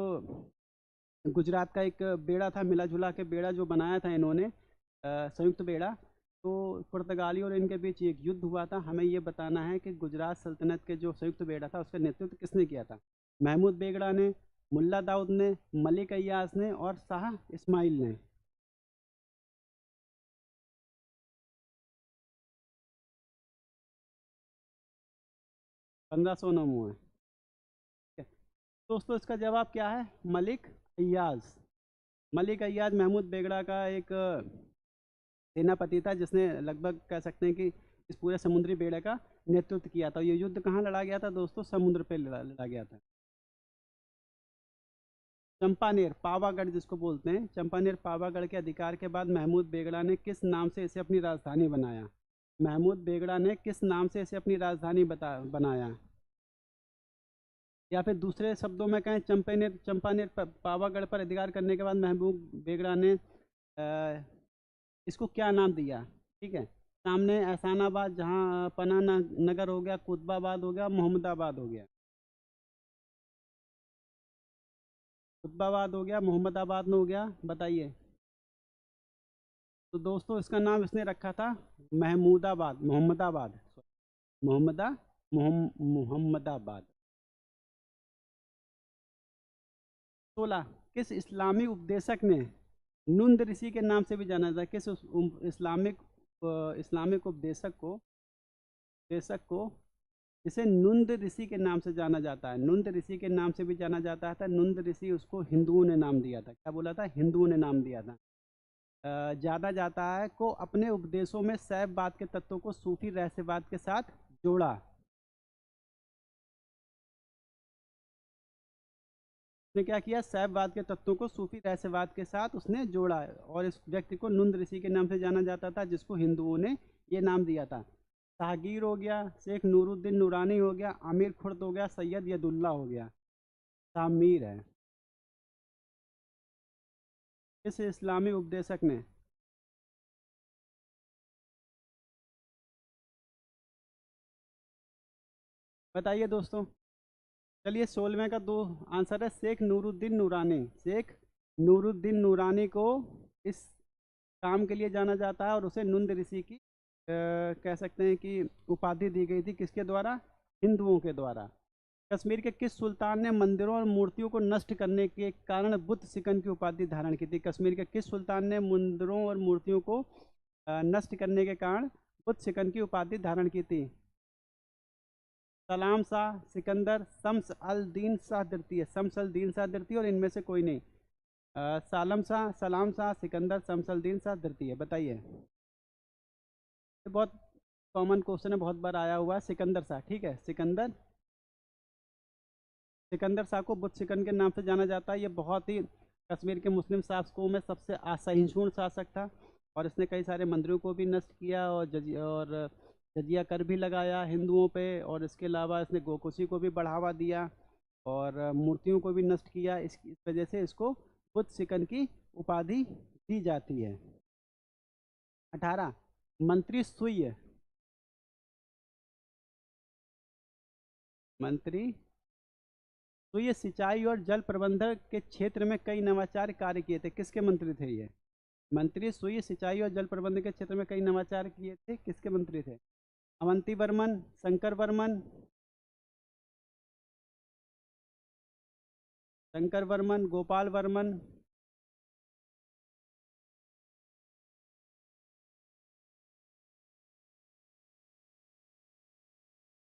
गुजरात का एक बेड़ा था, मिला जुला के बेड़ा जो बनाया था इन्होंने, संयुक्त बेड़ा, तो पुर्तगाली और इनके बीच एक युद्ध हुआ था। हमें ये बताना है कि गुजरात सल्तनत के जो संयुक्त बेड़ा था उसका नेतृत्व किसने किया था? महमूद बेगड़ा ने, मुल्ला दाऊद ने, मलिक अय्याज ने और शाह इस्माइल ने। 1509 में हुआ है। दोस्तों इसका जवाब क्या है? मलिक अय्याज। मलिक अय्याज महमूद बेगड़ा का एक सेनापति था जिसने लगभग कह सकते हैं कि इस पूरे समुद्री बेड़े का नेतृत्व किया था। ये युद्ध कहाँ लड़ा गया था दोस्तों? समुद्र पे लड़ा गया था। चंपानेर पावागढ़ जिसको बोलते हैं, चंपानेर पावागढ़ के अधिकार के बाद महमूद बेगड़ा ने किस नाम से इसे अपनी राजधानी बनाया? महमूद बेगड़ा ने किस नाम से इसे अपनी राजधानी बनाया? या फिर दूसरे शब्दों में कहें, चंपानेर पावागढ़ पर अधिकार करने के बाद महमूद बेगड़ा ने इसको क्या नाम दिया? ठीक है, सामने एहसानाबाद, जहाँ पना नगर हो गया, कुतबाबाद हो गया, मोहम्मदाबाद हो गया। कुतबाबाद हो गया, मोहम्मदाबाद में हो गया, बताइए। तो दोस्तों इसका नाम इसने रखा था महमूदाबाद, मोहम्मदाबाद, मोहम्मदा मोहम्मदाबाद। 16, किस इस्लामी उपदेशक ने नुंद ऋषि के नाम से भी जाना जाता है? किस इस्लामिक उपदेशक को जिसे नुंद ऋषि के नाम से जाना जाता है, नुंद ऋषि के नाम से भी जाना जाता था। नुंद ऋषि उसको हिंदुओं ने नाम दिया था। क्या बोला था? हिंदुओं ने नाम दिया था। ज़्यादा जाता है को अपने उपदेशों में शैववाद के तत्वों को सूफी रहस्यवाद के साथ जोड़ा। उसने क्या किया? शैववाद के तत्वों को सूफी रहस्यवाद के साथ उसने जोड़ा, और इस व्यक्ति को नुंद ऋषि के नाम से जाना जाता था, जिसको हिंदुओं ने ये नाम दिया था। शाहगीर हो गया, शेख नूरुद्दीन नूरानी हो गया, आमिर खुर्द हो गया, सैयद यदुल्ला हो गया। शामीर है। इस इस्लामी उपदेशक ने, बताइए दोस्तों। चलिए 16वें का दो आंसर है शेख नूरुद्दीन नूरानी। शेख नूरुद्दीन नूरानी को इस काम के लिए जाना जाता है और उसे नंद ऋषि की कह सकते हैं कि उपाधि दी गई थी, किसके द्वारा? हिंदुओं के द्वारा। कश्मीर के किस सुल्तान ने मंदिरों और मूर्तियों को नष्ट करने के कारण बुद्ध सिकन की उपाधि धारण की थी? कश्मीर के किस सुल्तान ने मंदिरों और मूर्तियों को नष्ट करने के कारण बुद्ध सिकन की उपाधि धारण की थी? सलाम शाह, सिकंदर, शम्स अल दीन शाह द्वितीय। शम्स अल दीन शाह द्वितीय और इनमें से कोई नहीं। सालम शाह, सलाम शाह, सिकंदर, शम्स अल दीन शाह द्वितीय। बताइए, ये बहुत कॉमन क्वेश्चन है, बहुत बार आया हुआ है। सिकंदर शाह, ठीक है, सिकंदर। सिकंदर शाह को बुद्ध सिकंद के नाम से जाना जाता है। ये बहुत ही कश्मीर के मुस्लिम शासकों में सबसे असहिष्णु शासक था और इसने कई सारे मंदिरों को भी नष्ट किया और जजिया कर भी लगाया हिंदुओं पे, और इसके अलावा इसने गोकुशी को भी बढ़ावा दिया और मूर्तियों को भी नष्ट किया। इस वजह से इसको बुद्ध सिकंद की उपाधि दी जाती है। 18 मंत्री सुय, मंत्री तो ये सिंचाई और जल प्रबंधन के क्षेत्र में कई नवाचार कार्य किए थे। किसके मंत्री थे ये? मंत्री सुई सिंचाई और जल प्रबंधन के क्षेत्र में कई नवाचार किए थे, किसके मंत्री थे? अवंती वर्मन, शंकर वर्मन, शंकर वर्मन, गोपाल वर्मन।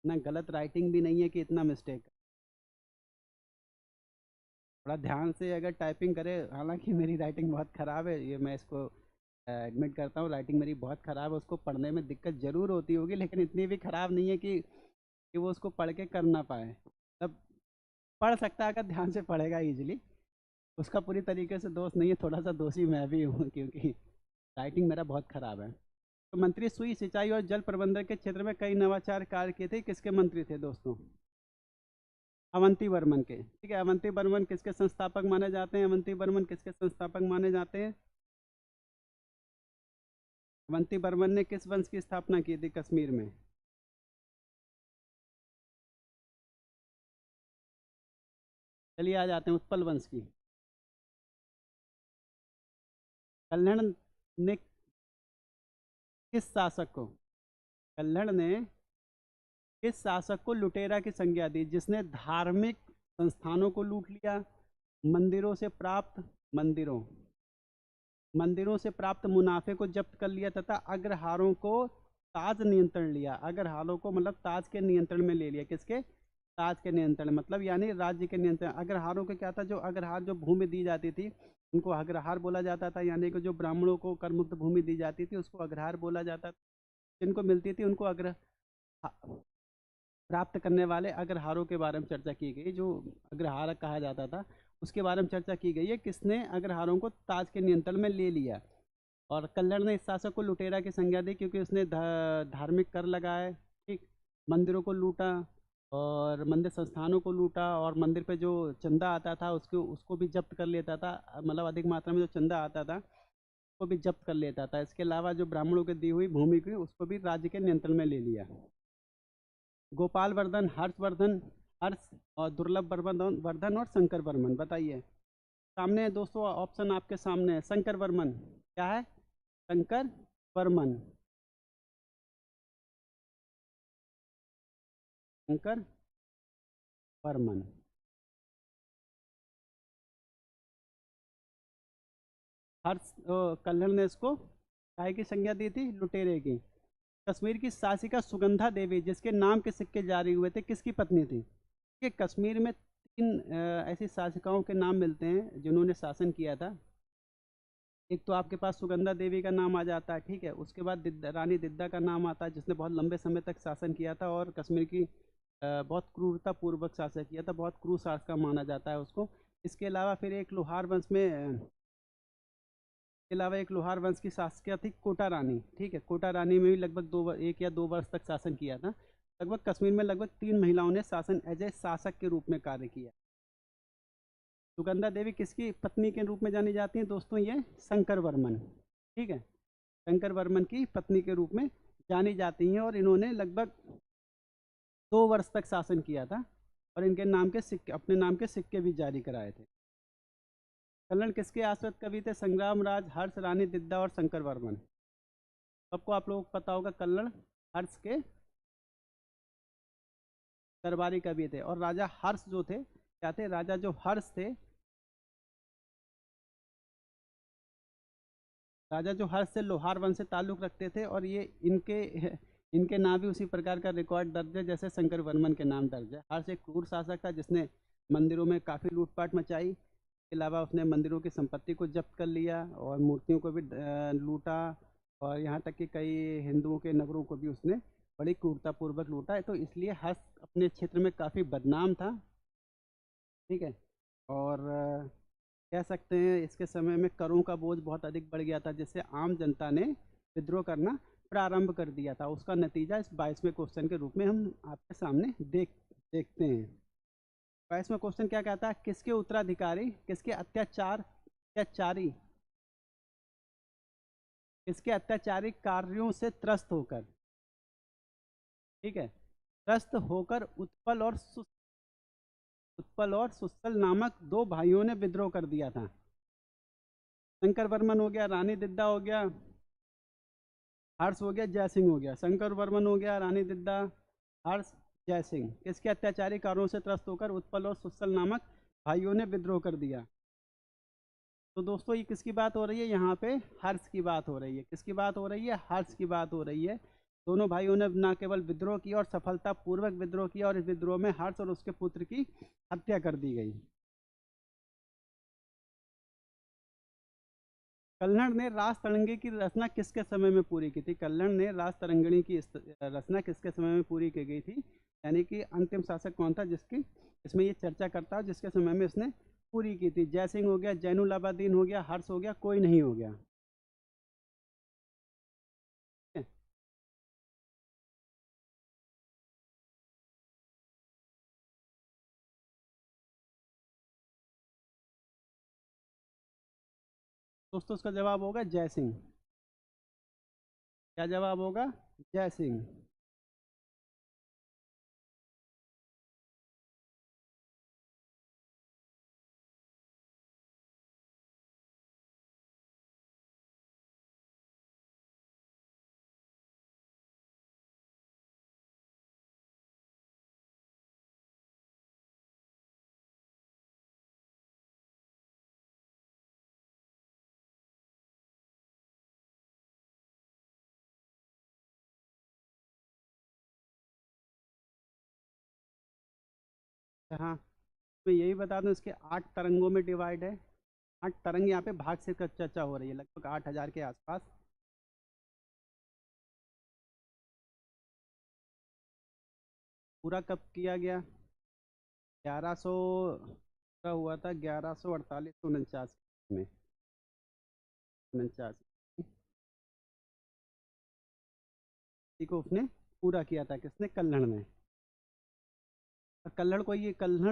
ना गलत राइटिंग भी नहीं है कि इतना मिस्टेक। थोड़ा ध्यान से अगर टाइपिंग करे, हालांकि मेरी राइटिंग बहुत ख़राब है, ये मैं इसको एडमिट करता हूँ, राइटिंग मेरी बहुत ख़राब है, उसको पढ़ने में दिक्कत ज़रूर होती होगी, लेकिन इतनी भी ख़राब नहीं है कि वो उसको पढ़ के कर ना पाए। तब पढ़ सकता है अगर ध्यान से पढ़ेगा इजीली। उसका पूरी तरीके से दोष नहीं है, थोड़ा सा दोषी मैं भी हूँ क्योंकि राइटिंग मेरा बहुत ख़राब है। तो मंत्री सुई सिंचाई और जल प्रबंधन के क्षेत्र में कई नवाचार कार्य किए थे, किसके मंत्री थे दोस्तों? अवंती वर्मन के। ठीक है, अवंती वर्मन किसके संस्थापक माने जाते हैं? अवंती वर्मन किसके संस्थापक माने जाते हैं? अवंती वर्मन ने किस वंश की स्थापना की थी कश्मीर में? चलिए आ जाते हैं उत्पल वंश की। कल्हण ने किस शासक को, कल्हण ने किस शासक को लुटेरा की संज्ञा दी जिसने धार्मिक संस्थानों को लूट लिया, मंदिरों से प्राप्त मंदिरों से प्राप्त मुनाफे को जब्त कर लिया तथा अग्रहारों को ताज नियंत्रण लिया? अग्रहारों को मतलब ताज के नियंत्रण में ले लिया। किसके? ताज के नियंत्रण मतलब यानी राज्य के नियंत्रण। अग्रहारों के क्या था? जो अग्रहार जो भूमि दी जाती थी उनको अग्रहार बोला जाता था, यानी कि जो ब्राह्मणों को कर मुक्त भूमि दी जाती थी उसको अग्रहार बोला जाता था। जिनको मिलती थी उनको अग्र प्राप्त करने वाले अग्रहारों के बारे में चर्चा की गई, जो अग्रहार कहा जाता था उसके बारे में चर्चा की गई है। किसने अग्रहारों को ताज के नियंत्रण में ले लिया? और कल्हण ने इस शासक को लुटेरा की संज्ञा दी क्योंकि उसने धार्मिक कर लगाए, ठीक, मंदिरों को लूटा और मंदिर संस्थानों को लूटा और मंदिर पे जो चंदा आता था उसको भी जब्त कर लेता था, मतलब अधिक मात्रा में जो चंदा आता था उसको भी जब्त कर लेता था। इसके अलावा जो ब्राह्मणों को दी हुई भूमि की उसको भी राज्य के नियंत्रण में ले लिया। गोपाल वर्धन, हर्षवर्धन, हर्ष और दुर्लभ वर्धन वर्धन और शंकर वर्मन। बताइए, सामने है दोस्तों, ऑप्शन आपके सामने है। शंकर वर्मन क्या है? शंकर वर्मन, शंकर वर्मन। हर्ष कल्हण ने इसको काय की संज्ञा दी थी? लुटेरे की। कश्मीर की शासिका सुगंधा देवी जिसके नाम के सिक्के जारी हुए थे किसकी पत्नी थी? कि कश्मीर में तीन ऐसी शासिकाओं के नाम मिलते हैं जिन्होंने शासन किया था। एक तो आपके पास सुगंधा देवी का नाम आ जाता है, ठीक है, उसके बाद रानी दिद्दा का नाम आता है जिसने बहुत लंबे समय तक शासन किया था और कश्मीर की बहुत क्रूरता पूर्वक शासन किया था, बहुत क्रूर शासक माना जाता है उसको। इसके अलावा फिर एक लोहार वंश में के अलावा एक लोहार वंश की शासकिया थी कोटा रानी, ठीक है, कोटा रानी में भी लगभग 1 या 2 वर्ष तक शासन किया था। लगभग कश्मीर में लगभग 3 महिलाओं ने शासन एज ए शासक के रूप में कार्य किया। सुगंधा देवी किसकी पत्नी के रूप में जानी जाती हैं दोस्तों? ये शंकर वर्मन, ठीक है, शंकर वर्मन की पत्नी के रूप में जानी जाती हैं और इन्होंने लगभग 2 वर्ष तक शासन किया था। और इनके नाम के सिक्के, अपने नाम के सिक्के भी जारी कराए थे। कल्हण किसके आश्रित कवि थे? संग्राम राज, हर्ष, रानी दिद्दा और शंकर वर्मन। सबको आप लोगों को पता होगा कल्हण हर्ष के दरबारी कवि थे। और राजा हर्ष जो थे क्या थे? राजा जो हर्ष थे, राजा जो हर्ष से लोहार वंश से ताल्लुक रखते थे, और ये इनके इनके नाम भी उसी प्रकार का रिकॉर्ड दर्ज है जैसे शंकर वर्मन के नाम दर्ज है। हर्ष एक क्रूर शासक था जिसने मंदिरों में काफ़ी लूटपाट मचाई। इसके अलावा उसने मंदिरों की संपत्ति को जब्त कर लिया और मूर्तियों को भी लूटा, और यहाँ तक कि कई हिंदुओं के नगरों को भी उसने बड़ी क्रूरतापूर्वक लूटा है। तो इसलिए हर्ष अपने क्षेत्र में काफ़ी बदनाम था। ठीक है। और कह सकते हैं इसके समय में करों का बोझ बहुत अधिक बढ़ गया था, जिससे आम जनता ने विद्रोह करना प्रारंभ कर दिया था। उसका नतीजा इस 22वें क्वेश्चन के रूप में हम आपके सामने देखते हैं। 22वां क्वेश्चन क्या कहता है? किसके उत्तराधिकारी, किसके अत्याचारी किसके अत्याचारी कार्यों से त्रस्त होकर, ठीक है, त्रस्त होकर उत्पल और सुस्थल नामक दो भाइयों ने विद्रोह कर दिया था? शंकर वर्मन हो गया, रानी दिद्दा हो गया, हर्ष हो गया, जयसिंह हो गया। शंकर वर्मन हो गया, रानी दिद्दा, हर्ष, जयसिंह। किसके अत्याचारी कारणों से त्रस्त होकर उत्पल और सुस्थल नामक भाइयों ने विद्रोह कर दिया? तो दोस्तों ये किसकी बात हो रही है? यहाँ पे हर्ष की बात हो रही है। किसकी बात हो रही है? हर्ष की बात हो रही है। दोनों भाइयों ने न केवल विद्रोह किया और सफलतापूर्वक विद्रोह किया, और इस विद्रोह में हर्ष और उसके पुत्र की हत्या कर दी गई। कल्हण ने रास तरंगी की रचना किसके समय में पूरी की थी? कल्हण ने रास तरंगिणी की रचना किसके समय में पूरी की गई थी? यानी कि अंतिम शासक कौन था जिसकी इसमें ये चर्चा करता है, जिसके समय में इसने पूरी की थी? जयसिंह हो गया, जैनुल आबादीन हो गया, हर्ष हो गया, कोई नहीं हो गया। दोस्तों उसका जवाब होगा जयसिंह। क्या जवाब होगा? जयसिंह। हाँ, मैं यही बता दूं, इसके 8 तरंगों में डिवाइड है। 8 तरंग यहाँ पे भाग से चर्चा हो रही है, लगभग 8000 के आसपास। पूरा कब किया गया? 1100 का हुआ था, 1148-49 में। 49 को उसने पूरा किया था। किसने? कल्हण ने। और कल्हण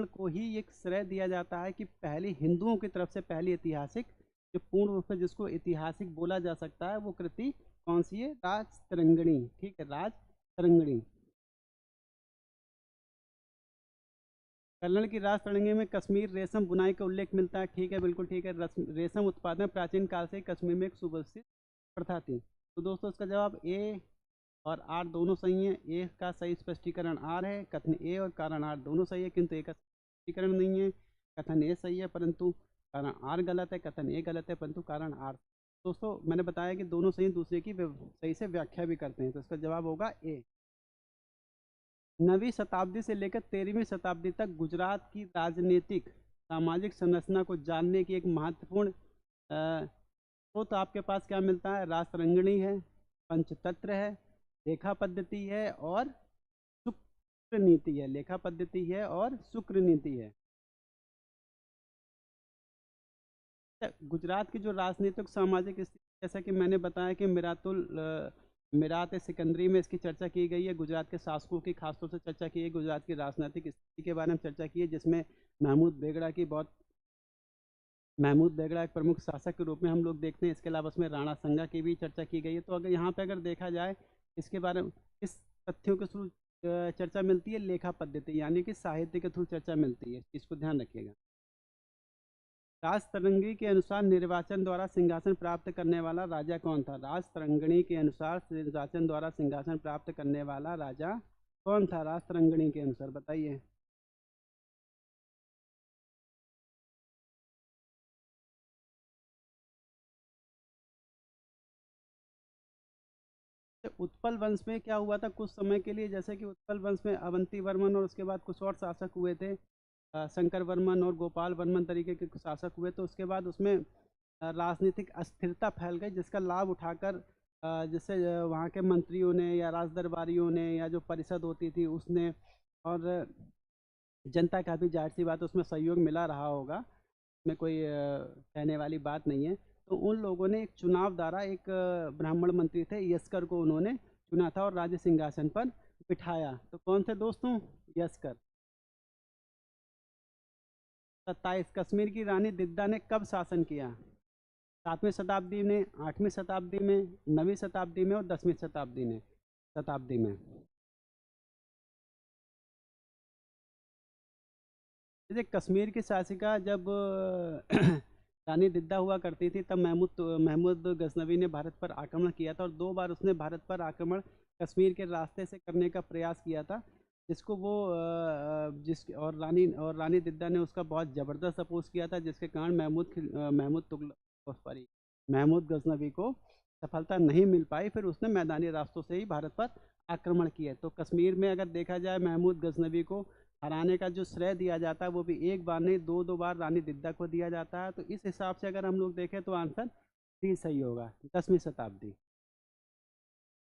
को ही एक श्रेय दिया जाता है कि पहली हिंदुओं की तरफ से पहली ऐतिहासिक, जो पूर्ण रूप से जिसको ऐतिहासिक बोला जा सकता है, वो कृति कौन सी है? राज तरंगिणी। ठीक है, राज तरंगिणी। कल्हड़ की राज तरंगी में कश्मीर रेशम बुनाई का उल्लेख मिलता है। ठीक है, बिल्कुल ठीक है। रेशम उत्पादन प्राचीन काल से कश्मीर में एक सुव्यवस्थित प्रथा थी। तो दोस्तों इसका जवाब ए और आर दोनों सही है। ए का सही स्पष्टीकरण आर है, कथन ए और कारण आर दोनों सही है, किंतु ए का स्पष्टीकरण नहीं है। कथन ए सही है परंतु कारण आर गलत है, कथन ए गलत है परंतु कारण आर। दोस्तों मैंने बताया कि दोनों सही दूसरे की सही से व्याख्या भी करते हैं, तो इसका जवाब होगा ए। 9वीं शताब्दी से लेकर 13वीं शताब्दी तक गुजरात की राजनीतिक सामाजिक संरचना को जानने की एक महत्वपूर्ण स्रोत आपके पास क्या मिलता है? राजतरंगिणी है, पंचतंत्र है, लेखा पद्धति है और शुक्र नीति है। लेखा पद्धति है और शुक्र नीति है। गुजरात की जो राजनीतिक सामाजिक स्थिति, जैसा कि मैंने बताया कि मिरात सिकंदरी में इसकी चर्चा की गई है। गुजरात के शासकों की खासतौर से चर्चा की है, गुजरात की राजनीतिक स्थिति के बारे में चर्चा की है, जिसमें महमूद बेगड़ा एक प्रमुख शासक के रूप में हम लोग देखते हैं। इसके अलावा उसमें राणा संगा की भी चर्चा की गई है। तो अगर यहाँ पे अगर देखा जाए इसके बारे में, इस तथ्यों के चर्चा मिलती है लेखा पद्धति, यानी कि साहित्य के थ्रू चर्चा मिलती है, इसको ध्यान रखिएगा। राजतरंगी के अनुसार निर्वाचन द्वारा सिंहासन प्राप्त करने वाला राजा कौन था? राजतरंगिणी के अनुसार निर्वाचन द्वारा सिंहासन प्राप्त करने वाला राजा कौन था? राजतरंगिणी के अनुसार बताइए। तो उत्पल वंश में क्या हुआ था कुछ समय के लिए, जैसे कि उत्पल वंश में अवंती वर्मन और उसके बाद कुछ और शासक हुए थे, शंकर वर्मन और गोपाल वर्मन तरीके के कुछ शासक हुए। तो उसके बाद उसमें राजनीतिक अस्थिरता फैल गई, जिसका लाभ उठाकर जैसे वहाँ के मंत्रियों ने या राज दरबारियों ने या जो परिषद होती थी उसने, और जनता का भी जाहिर सी बात उसमें सहयोग मिला रहा होगा, इसमें कोई कहने वाली बात नहीं है। तो उन लोगों ने एक चुनाव द्वारा एक ब्राह्मण मंत्री थे यस्कर को उन्होंने चुना था और राज्य सिंहासन पर बिठाया। तो कौन थे दोस्तों? यस्कर। 27 कश्मीर की रानी दिद्दा ने कब शासन किया? 7वीं शताब्दी में, 8वीं शताब्दी में, 9वीं शताब्दी में और 10वीं शताब्दी में। जैसे कश्मीर की शासिका जब रानी दिद्दा हुआ करती थी, तब महमूद गजनवी ने भारत पर आक्रमण किया था और 2 बार उसने भारत पर आक्रमण कश्मीर के रास्ते से करने का प्रयास किया था, जिसको वो जिस और रानी दिद्दा ने उसका बहुत ज़बरदस्त अपोज किया था, जिसके कारण महमूद गजनवी को सफलता नहीं मिल पाई। फिर उसने मैदानी रास्तों से ही भारत पर आक्रमण किया। तो कश्मीर में अगर देखा जाए महमूद गजनवी को हराने का जो श्रेय दिया जाता है वो भी एक बार नहीं 2-2 बार रानी दिद्दा को दिया जाता है। तो इस हिसाब से अगर हम लोग देखें तो आंसर डी सही होगा, 10वीं शताब्दी।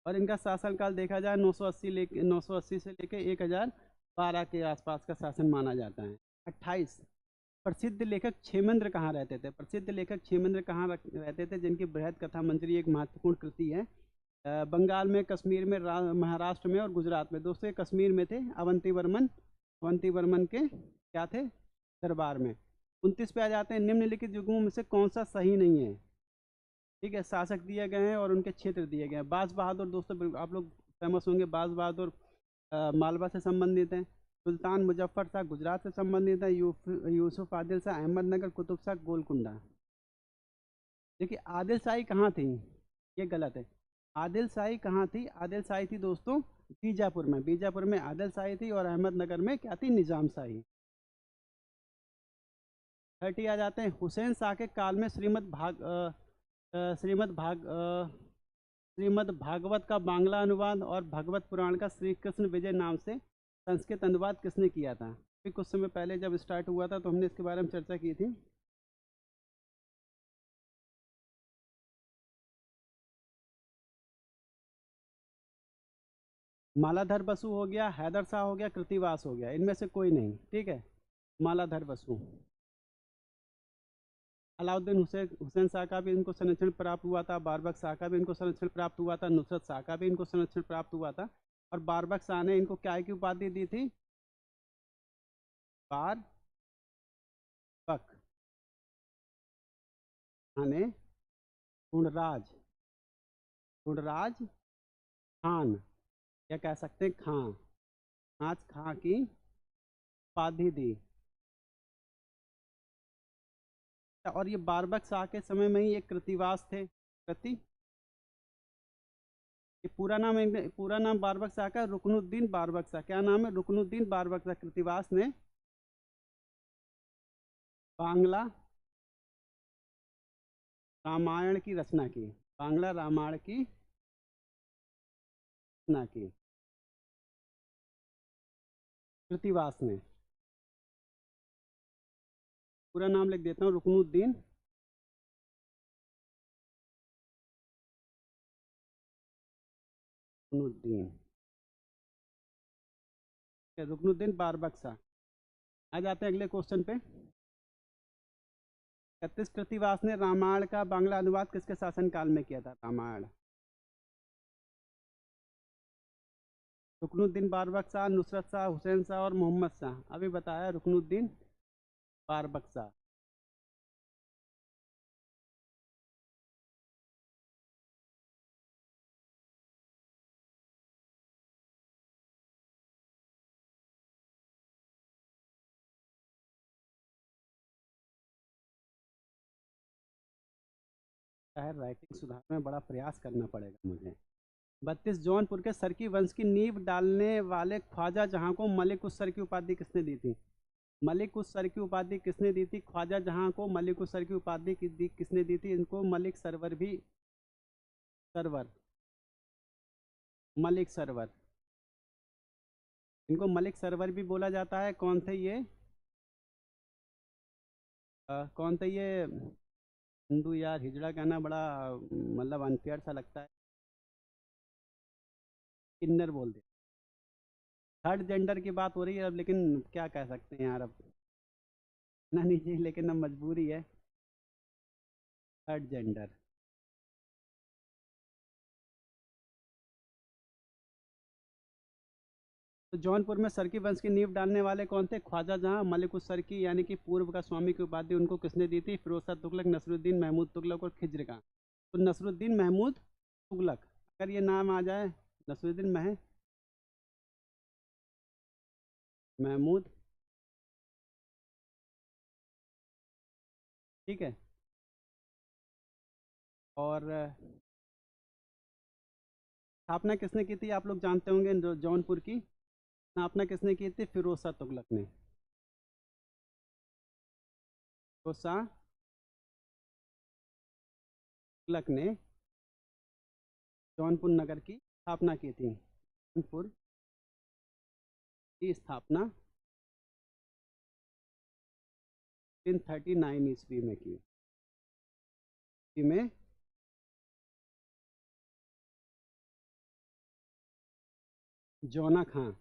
और इनका शासनकाल देखा जाए 980 से लेके 1012 के आसपास का शासन माना जाता है। 28 प्रसिद्ध लेखक क्षेमेंद्र कहाँ रहते थे? प्रसिद्ध लेखक क्षेमेंद्र कहाँ रहते थे, जिनकी बृहद कथा मंजरी एक महत्वपूर्ण कृति है? बंगाल में, कश्मीर में, महाराष्ट्र में और गुजरात में। दोस्तों ये कश्मीर में थे, अवंती वर्मन के क्या थे? दरबार में। 29 पे आ जाते हैं, निम्नलिखित युगों में से कौन सा सही नहीं है? ठीक है, शासक दिए गए हैं और उनके क्षेत्र दिए गए हैं। बाज बहादुर, दोस्तों आप लोग फेमस होंगे, बाज बहादुर मालवा से संबंधित हैं। सुल्तान मुजफ्फर शाह गुजरात से संबंधित है। यूसुफ आदिल शाह अहमदनगर, कुतुब शाह गोलकुंडा। देखिए आदिल शाही कहाँ थी? ये गलत है। आदिल शाही कहाँ थी? आदिल शाही थी दोस्तों बीजापुर में। बीजापुर में आदिल शाही थी और अहमदनगर में क्या थी? निजाम शाही। 30 आ जाते हैं, हुसैन शाह के काल में श्रीमद् भागवत का बांग्ला अनुवाद और भगवत पुराण का श्री कृष्ण विजय नाम से संस्कृत अनुवाद किसने किया था? फिर कुछ समय पहले जब स्टार्ट हुआ था तो हमने इसके बारे में चर्चा की थी। मालाधर बसु हो गया, हैदर शाह हो गया, कृतिवास हो गया, इनमें से कोई नहीं। ठीक है, मालाधर बसु। अलाउद्दीन हुसैन शाह का भी इनको संरक्षण प्राप्त हुआ था, बारबक शाह का भी इनको संरक्षण प्राप्त हुआ था, नुसरत शाह का भी इनको संरक्षण प्राप्त हुआ था। और बारबक शाह ने इनको क्या की उपाधि दी थी? बारबक ने गुणराज, गुणराज खान, या कह सकते हैं खां, आज खां की उपाधि दी। और ये बारबक शाह के समय में ही एक कृतिवास थे, कृति, ये पूरा नाम बारबक शाह का रुकनुद्दीन बारबक शाह। क्या नाम है? रुकनुद्दीन बारबक शाह। कृतिवास ने बांग्ला रामायण की रचना की, बांग्ला रामायण की रचना की कृतिवास ने। पूरा नाम लिख देता हूँ, रुकनुद्दीन रुकनुद्दीन बारबक शाह। आ जाते हैं अगले क्वेश्चन पे। 31 कृतिवास ने रामायण का बांग्ला अनुवाद किसके शासन काल में किया था? रामायण। रुकनुद्दीन बारबक शाह, नुसरत शाह, हुसैन शाह और मोहम्मद शाह। अभी बताया रुकनुद्दीन बारबक शाह। है राइटिंग सुधार में बड़ा प्रयास करना पड़ेगा मुझे। 32 जौनपुर के सरकी वंश की नींव डालने वाले ख्वाजा जहाँ को मलिक उस सर की उपाधि किसने दी थी? मलिक उस सर की उपाधि किसने दी थी? ख्वाजा जहाँ को मलिक उस सर की उपाधि किसने दी थी? इनको मलिक सरवर भी, सरवर, मलिक सरवर, इनको मलिक सरवर भी बोला जाता है। कौन थे ये? कौन थे ये? हिंदू यार, हिजड़ा कहना बड़ा मतलब अनफेयर सा लगता है, किन्नर बोल दे। थर्ड जेंडर की बात हो रही है अब, लेकिन क्या कह सकते हैं यार, अब ना नहीं चाहिए लेकिन अब मजबूरी है। Third gender. तो जौनपुर में सरकी वंश की नींव डालने वाले कौन थे? ख्वाजा जहां मलिक उस सरकी, यानी कि पूर्व का स्वामी की उपाधि उनको किसने दी थी? फिरोज शाह तुगलक, नसरुद्दीन महमूद तुगलक और खिज्र का। तो नसरुद्दीन महमूद तुगलक, अगर ये नाम आ जाए, नसरुद्दीन महमूद, ठीक है। और स्थापना किसने की थी? आप लोग जानते होंगे जौनपुर की स्थापना किसने की थी? फिरोज शाह तुगलक ने। फिरोज शाह तुगलक ने जौनपुर नगर की स्थापना की थी। जौनपुर की स्थापना 1839 ईस्वी में की। ईस्वी में जौना खां।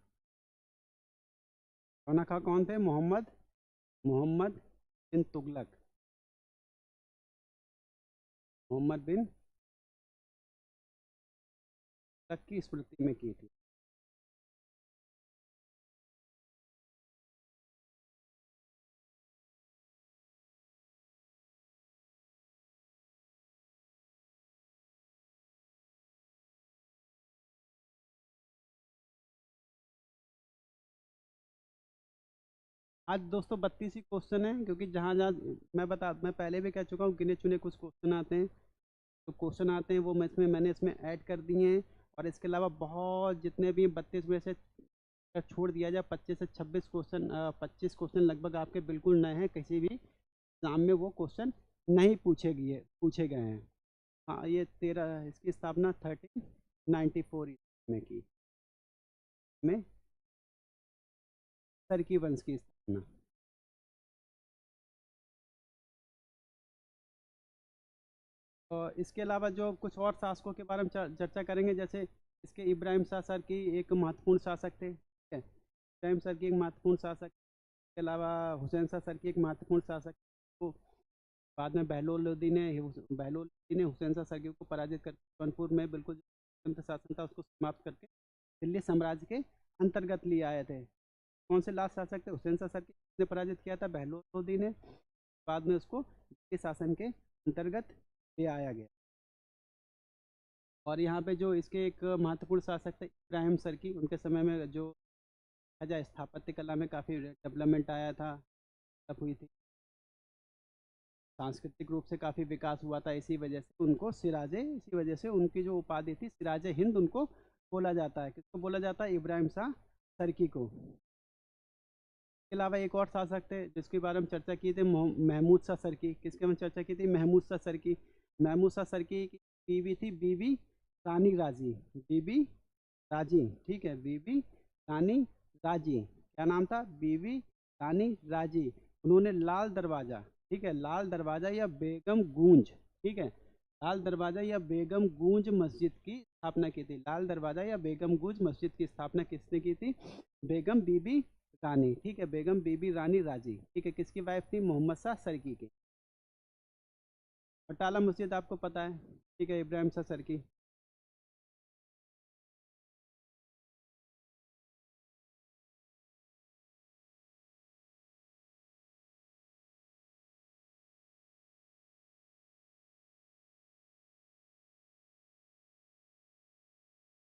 जौना खां कौन थे? मोहम्मद, मोहम्मद बिन तुगलक, मोहम्मद बिन तुगलक की स्मृति में की थी। आज दोस्तों 32 ही क्वेश्चन है, क्योंकि जहाँ जहाँ मैं पहले भी कह चुका हूँ, गिने चुने कुछ क्वेश्चन आते हैं। तो क्वेश्चन आते हैं वो मैंने इसमें ऐड कर दिए हैं। और इसके अलावा बहुत जितने भी 32 में से अगर छोड़ दिया जाए 25 से 26 क्वेश्चन, 25 क्वेश्चन लगभग आपके बिल्कुल नए हैं, किसी भी एग्जाम में वो क्वेश्चन नहीं पूछे गए हैं। हाँ, ये 13, इसकी स्थापना 1394 में की, में सरकी वंश की स्थापना। और इसके अलावा जो कुछ और शासकों के बारे में चर्चा करेंगे, जैसे इसके इब्राहिम शाह सर की एक महत्वपूर्ण शासक थे, ठीक है। इब्राहिम सर की एक महत्वपूर्ण शासक, के अलावा हुसैन शाह सर की एक महत्वपूर्ण शासक। तो बाद में बहलोल लोदी ने हुसैन शाह सर को पराजित कर जौनपुर में बिल्कुल जो स्वतंत्र शासन था उसको समाप्त करके दिल्ली साम्राज्य के अंतर्गत लिए आए थे। कौन से लास्ट शासक थे? हुसैन शाह सर ने पराजित किया था, बहलोल लोदी ने। बाद में उसको दिल्ली शासन के अंतर्गत ले आया गया। और यहाँ पे जो इसके एक महत्वपूर्ण शासक थे इब्राहिम सर की, उनके समय में जो स्थापत्य कला में काफ़ी डेवलपमेंट आया था, तब हुई थी। सांस्कृतिक रूप से काफ़ी विकास हुआ था, इसी वजह से उनको सिराजे, इसी वजह से उनकी जो उपाधि थी सिराजे हिंद उनको बोला जाता है। किसको बोला जाता है? इब्राहिम शाह सरकी को। इसके अलावा एक और शासक थे जिसके बारे में चर्चा की थी, महमूद शाह सरकी। किसके में चर्चा की थी? महमूद शाह सरकी। महमूद शाह सरकी की बीवी थी बीबी रानी राजी, बीबी राजी, ठीक है, बीबी रानी राजी। क्या नाम था? बीबी रानी राजी। उन्होंने लाल दरवाज़ा, ठीक है, लाल दरवाज़ा या बेगम गूंज, ठीक है, लाल दरवाज़ा या बेगम गूंज मस्जिद की स्थापना की थी। लाल दरवाज़ा या बेगम गूंज मस्जिद की स्थापना किसने की थी? बेगम बीबी रानी, ठीक है, बेगम बीबी रानी राजी, ठीक है। किसकी वाइफ थी? मोहम्मद शाह सरकी की। बटाला मस्जिद आपको पता है, ठीक है, इब्राहिम शाह सरकी।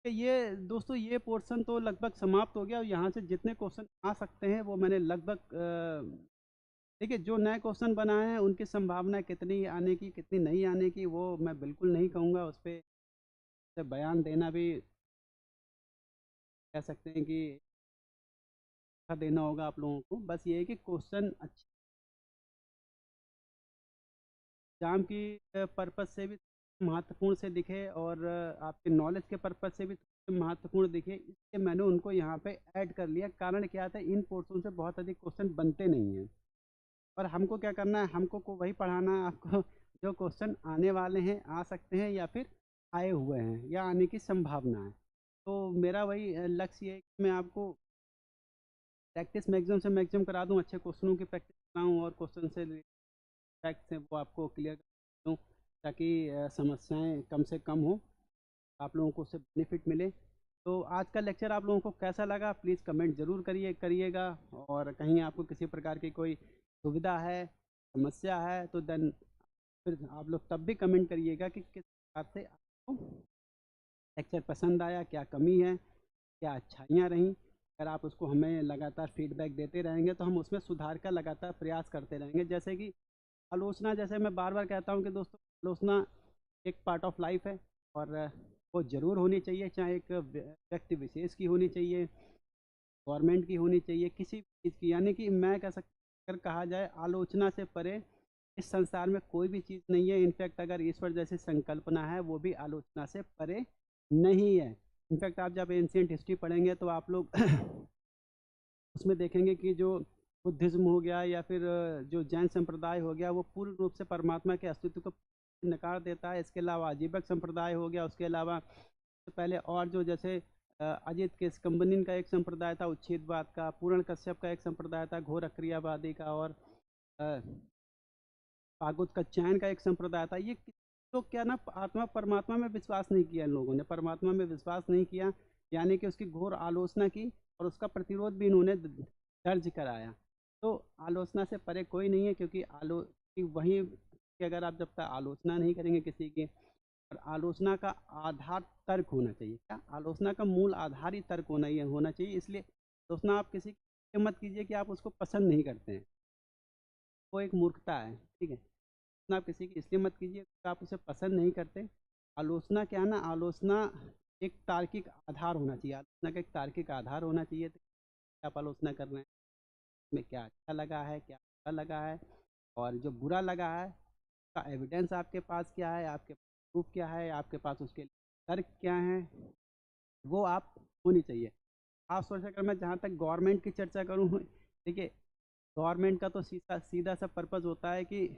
ये दोस्तों ये पोर्शन तो लगभग समाप्त हो गया, और यहाँ से जितने क्वेश्चन आ सकते हैं वो मैंने लगभग देखिए जो नए क्वेश्चन बनाए हैं उनकी संभावना कितनी आने की कितनी नहीं आने की वो मैं बिल्कुल नहीं कहूँगा, उस पे बयान देना भी कह सकते हैं कि अच्छा देना होगा आप लोगों को। बस ये है कि क्वेश्चन अच्छे एग्जाम की पर्पज़ से भी महत्वपूर्ण से दिखे और आपके नॉलेज के पर्पज़ से भी महत्वपूर्ण दिखे, इसलिए मैंने उनको यहाँ पे ऐड कर लिया। कारण क्या था, इन पोर्शन से बहुत अधिक क्वेश्चन बनते नहीं हैं और हमको क्या करना है, हमको को वही पढ़ाना है आपको जो क्वेश्चन आने वाले हैं, आ सकते हैं या फिर आए हुए हैं या आने की संभावना है। तो मेरा वही लक्ष्य है कि मैं आपको प्रैक्टिस मैक्सिमम से मैक्सिमम करा दूँ, अच्छे क्वेश्चनों की प्रैक्टिस कराऊँ और क्वेश्चन से फैक्ट्स हैं वो आपको क्लियर कर दूँ, ताकि समस्याएं कम से कम हो, आप लोगों को उससे बेनिफिट मिले। तो आज का लेक्चर आप लोगों को कैसा लगा प्लीज़ कमेंट ज़रूर करिएगा। और कहीं आपको किसी प्रकार की कोई दुविधा है, समस्या है, तो देन फिर आप लोग तब भी कमेंट करिएगा कि किस प्रकार से आपको लेक्चर पसंद आया, क्या कमी है, क्या अच्छाइयाँ रहीं। अगर आप उसको हमें लगातार फीडबैक देते रहेंगे तो हम उसमें सुधार का लगातार प्रयास करते रहेंगे। जैसे कि आलोचना, जैसे मैं बार बार कहता हूँ कि दोस्तों आलोचना एक पार्ट ऑफ लाइफ है और वो ज़रूर होनी चाहिए, चाहे एक व्यक्ति विशेष की होनी चाहिए, गवर्नमेंट की होनी चाहिए, किसी भी चीज़ की। यानी कि मैं कह सकता, अगर कहा जाए आलोचना से परे इस संसार में कोई भी चीज़ नहीं है। इनफैक्ट अगर ईश्वर जैसी संकल्पना है वो भी आलोचना से परे नहीं है। इनफैक्ट आप जब एंशियंट हिस्ट्री पढ़ेंगे तो आप लोग उसमें देखेंगे कि जो बुद्धिज्म हो गया या फिर जो जैन संप्रदाय हो गया, वो पूर्ण रूप से परमात्मा के अस्तित्व को नकार देता है। इसके अलावा अजीबक संप्रदाय हो गया, उसके अलावा पहले और जो जैसे अजित के स्कम्बनिन का एक संप्रदाय था उच्छेदवाद का, पूर्ण कश्यप का एक संप्रदाय था घोर अक्रियावादी का, और पागुत का चैन का एक संप्रदाय था। ये लोग क्या ना, आत्मा परमात्मा में विश्वास नहीं किया, इन लोगों ने परमात्मा में विश्वास नहीं किया, यानी कि उसकी घोर आलोचना की और उसका प्रतिरोध भी इन्होंने दर्ज कराया। तो आलोचना से परे कोई नहीं है, क्योंकि वहीं कि अगर आप जब तक आलोचना नहीं करेंगे किसी की, और आलोचना का आधार तर्क होना चाहिए। क्या आलोचना का मूल आधार ही तर्क होना चाहिए। इसलिए आलोचना आप किसी की मत कीजिए कि आप उसको पसंद नहीं करते हैं, वो एक मूर्खता है। ठीक है, आलोचना आप किसी की इसलिए मत कीजिए कि आप उसे पसंद नहीं करते। आलोचना क्या है ना, आलोचना एक तार्किक आधार होना चाहिए, आलोचना का एक तार्किक आधार होना चाहिए। तो आप आलोचना कर रहे हैं, उसमें क्या अच्छा लगा है, क्या बुरा लगा है, और जो बुरा लगा है उसका एविडेंस आपके पास क्या है, आपके प्रूफ क्या है, आपके पास उसके लिए तर्क क्या है, वो आप होनी चाहिए। खासतौर से अगर मैं जहाँ तक गवर्नमेंट की चर्चा करूँ, देखिए गवर्नमेंट का तो सीधा सीधा सा पर्पज़ होता है कि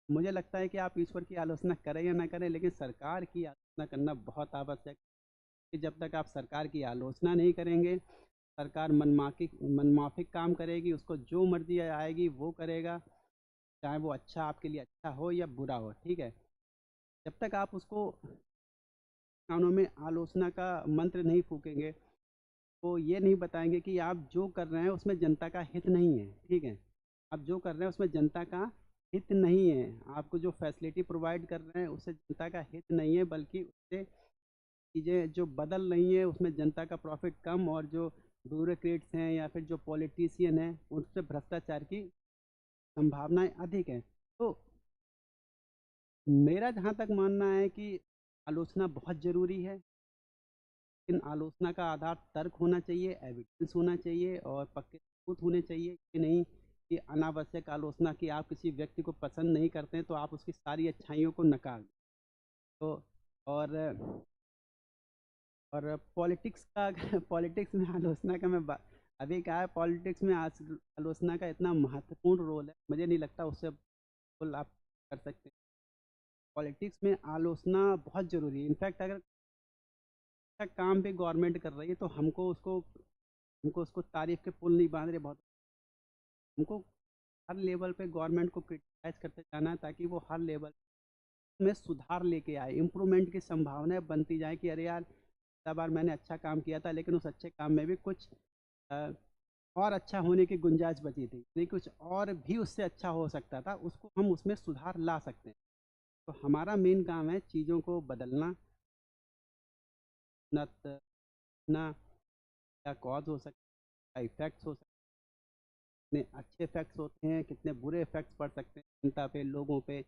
मुझे लगता है कि आप ईश्वर की आलोचना करें या ना करें, लेकिन सरकार की आलोचना करना बहुत आवश्यक है। जब तक आप सरकार की आलोचना नहीं करेंगे, सरकार मनमाफिक काम करेगी, उसको जो मर्जी आएगी वो करेगा, चाहे वो अच्छा आपके लिए अच्छा हो या बुरा हो। ठीक है, जब तक आप उसको कानों में आलोचना का मंत्र नहीं फूकेंगे, तो ये नहीं बताएंगे कि आप जो कर रहे हैं उसमें जनता का हित नहीं है। ठीक है, आप जो कर रहे हैं उसमें जनता का हित नहीं है, आपको जो फैसिलिटी प्रोवाइड कर रहे हैं उससे जनता का हित नहीं है, बल्कि उससे चीज़ें जो बदल रही हैं उसमें जनता का प्रॉफिट कम, और जो ब्यूरोक्रेट्स हैं या फिर जो पॉलिटिशियन हैं उनसे भ्रष्टाचार की संभावनाएं अधिक हैं। तो मेरा जहाँ तक मानना है कि आलोचना बहुत ज़रूरी है, लेकिन आलोचना का आधार तर्क होना चाहिए, एविडेंस होना चाहिए और पक्के सबूत होने चाहिए। कि नहीं कि अनावश्यक आलोचना की, आप किसी व्यक्ति को पसंद नहीं करते हैं तो आप उसकी सारी अच्छाइयों को नकार दें। तो और पॉलिटिक्स का पॉलिटिक्स में आलोचना का अभी क्या है, पॉलिटिक्स में आलोचना का इतना महत्वपूर्ण रोल है, मुझे नहीं लगता उससे बिल्कुल आप कर सकते हैं। पॉलिटिक्स में आलोचना बहुत ज़रूरी है। इनफैक्ट अगर अच्छा काम भी गवर्नमेंट कर रही है तो हमको उसको तारीफ के पुल नहीं बांध रहे, बहुत हमको हर लेवल पे गवर्नमेंट को क्रिटिसाइज करते जाना है, ताकि वो हर लेवल में सुधार लेके आए, इम्प्रूवमेंट की संभावनाएं बनती जाए कि अरे यार पिछला बार मैंने अच्छा काम किया था, लेकिन उस अच्छे काम में भी कुछ अ, और अच्छा होने की गुंजाइश बची थी, नहीं कुछ और भी उससे अच्छा हो सकता था, उसको हम उसमें सुधार ला सकते हैं। तो हमारा मेन काम है चीज़ों को बदलना, न ना क्या कॉज हो सकता है, इफेक्ट्स हो सकते कितने अच्छे इफेक्ट्स होते हैं, कितने बुरे इफेक्ट्स पड़ सकते हैं जनता पे, लोगों पे,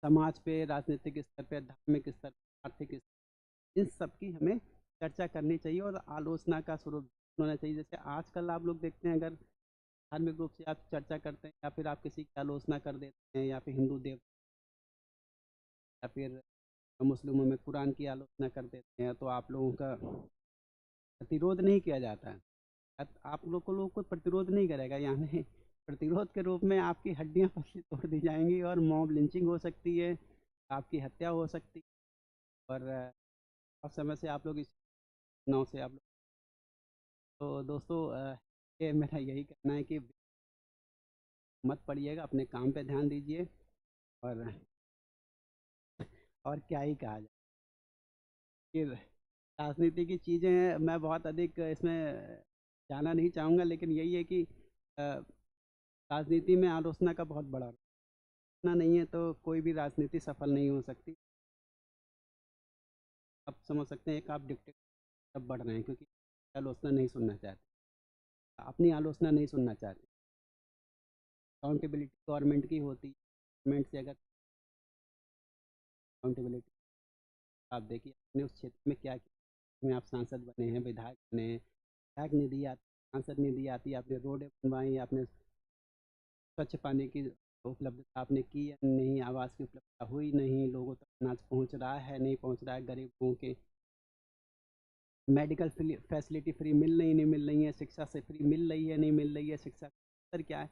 समाज पे, राजनीतिक स्तर पे, धार्मिक स्तर पे, आर्थिक स्तर, इन सब की हमें चर्चा करनी चाहिए और आलोचना का स्वरूप होना चाहिए। जैसे आजकल आप लोग देखते हैं, अगर धार्मिक रूप से आप चर्चा करते हैं या फिर आप किसी की आलोचना कर देते हैं, या फिर हिंदू देव या फिर मुस्लिमों में कुरान की आलोचना कर देते हैं, तो आप लोगों का प्रतिरोध नहीं किया जाता है। आप लोग को प्रतिरोध नहीं करेगा, यानी प्रतिरोध के रूप में आपकी हड्डियां पसली तोड़ दी जाएंगी और मॉब लिंचिंग हो सकती है, आपकी हत्या हो सकती है। और बहुत समय से आप लोग इस नाव से आप लोग, तो दोस्तों ये मेरा यही कहना है कि मत पढ़िएगा, अपने काम पे ध्यान दीजिए। और क्या ही कहा जाए कि राजनीति की चीज़ें हैं, मैं बहुत अधिक इसमें जाना नहीं चाहूँगा, लेकिन यही है कि राजनीति में आलोचना का बहुत बड़ा ना नहीं है तो कोई भी राजनीति सफल नहीं हो सकती। आप समझ सकते हैं, एक आप डिक्टेटर बढ़ रहे हैं क्योंकि आलोचना नहीं सुनना चाहते, अपनी आलोचना नहीं सुनना चाहते। अकाउंटेबिलिटी गवर्नमेंट की होती है, गवर्नमेंट से अगर अकाउंटेबिलिटी, आप देखिए आपने उस क्षेत्र में क्या किया, में आप सांसद बने हैं, विधायक बने हैं, विधायक निधि आती, सांसद निधि आती, आपने रोडें बनवाई, आपने स्वच्छ पानी की उपलब्धता आपने की या नहीं, आवास की उपलब्धता हुई नहीं, लोगों तक अनाज पहुंच रहा है नहीं पहुंच रहा है, गरीबों के मेडिकल फैसिलिटी फ्री मिल रही नहीं मिल रही है, शिक्षा से फ्री मिल रही है नहीं मिल रही है, शिक्षा का क्या है।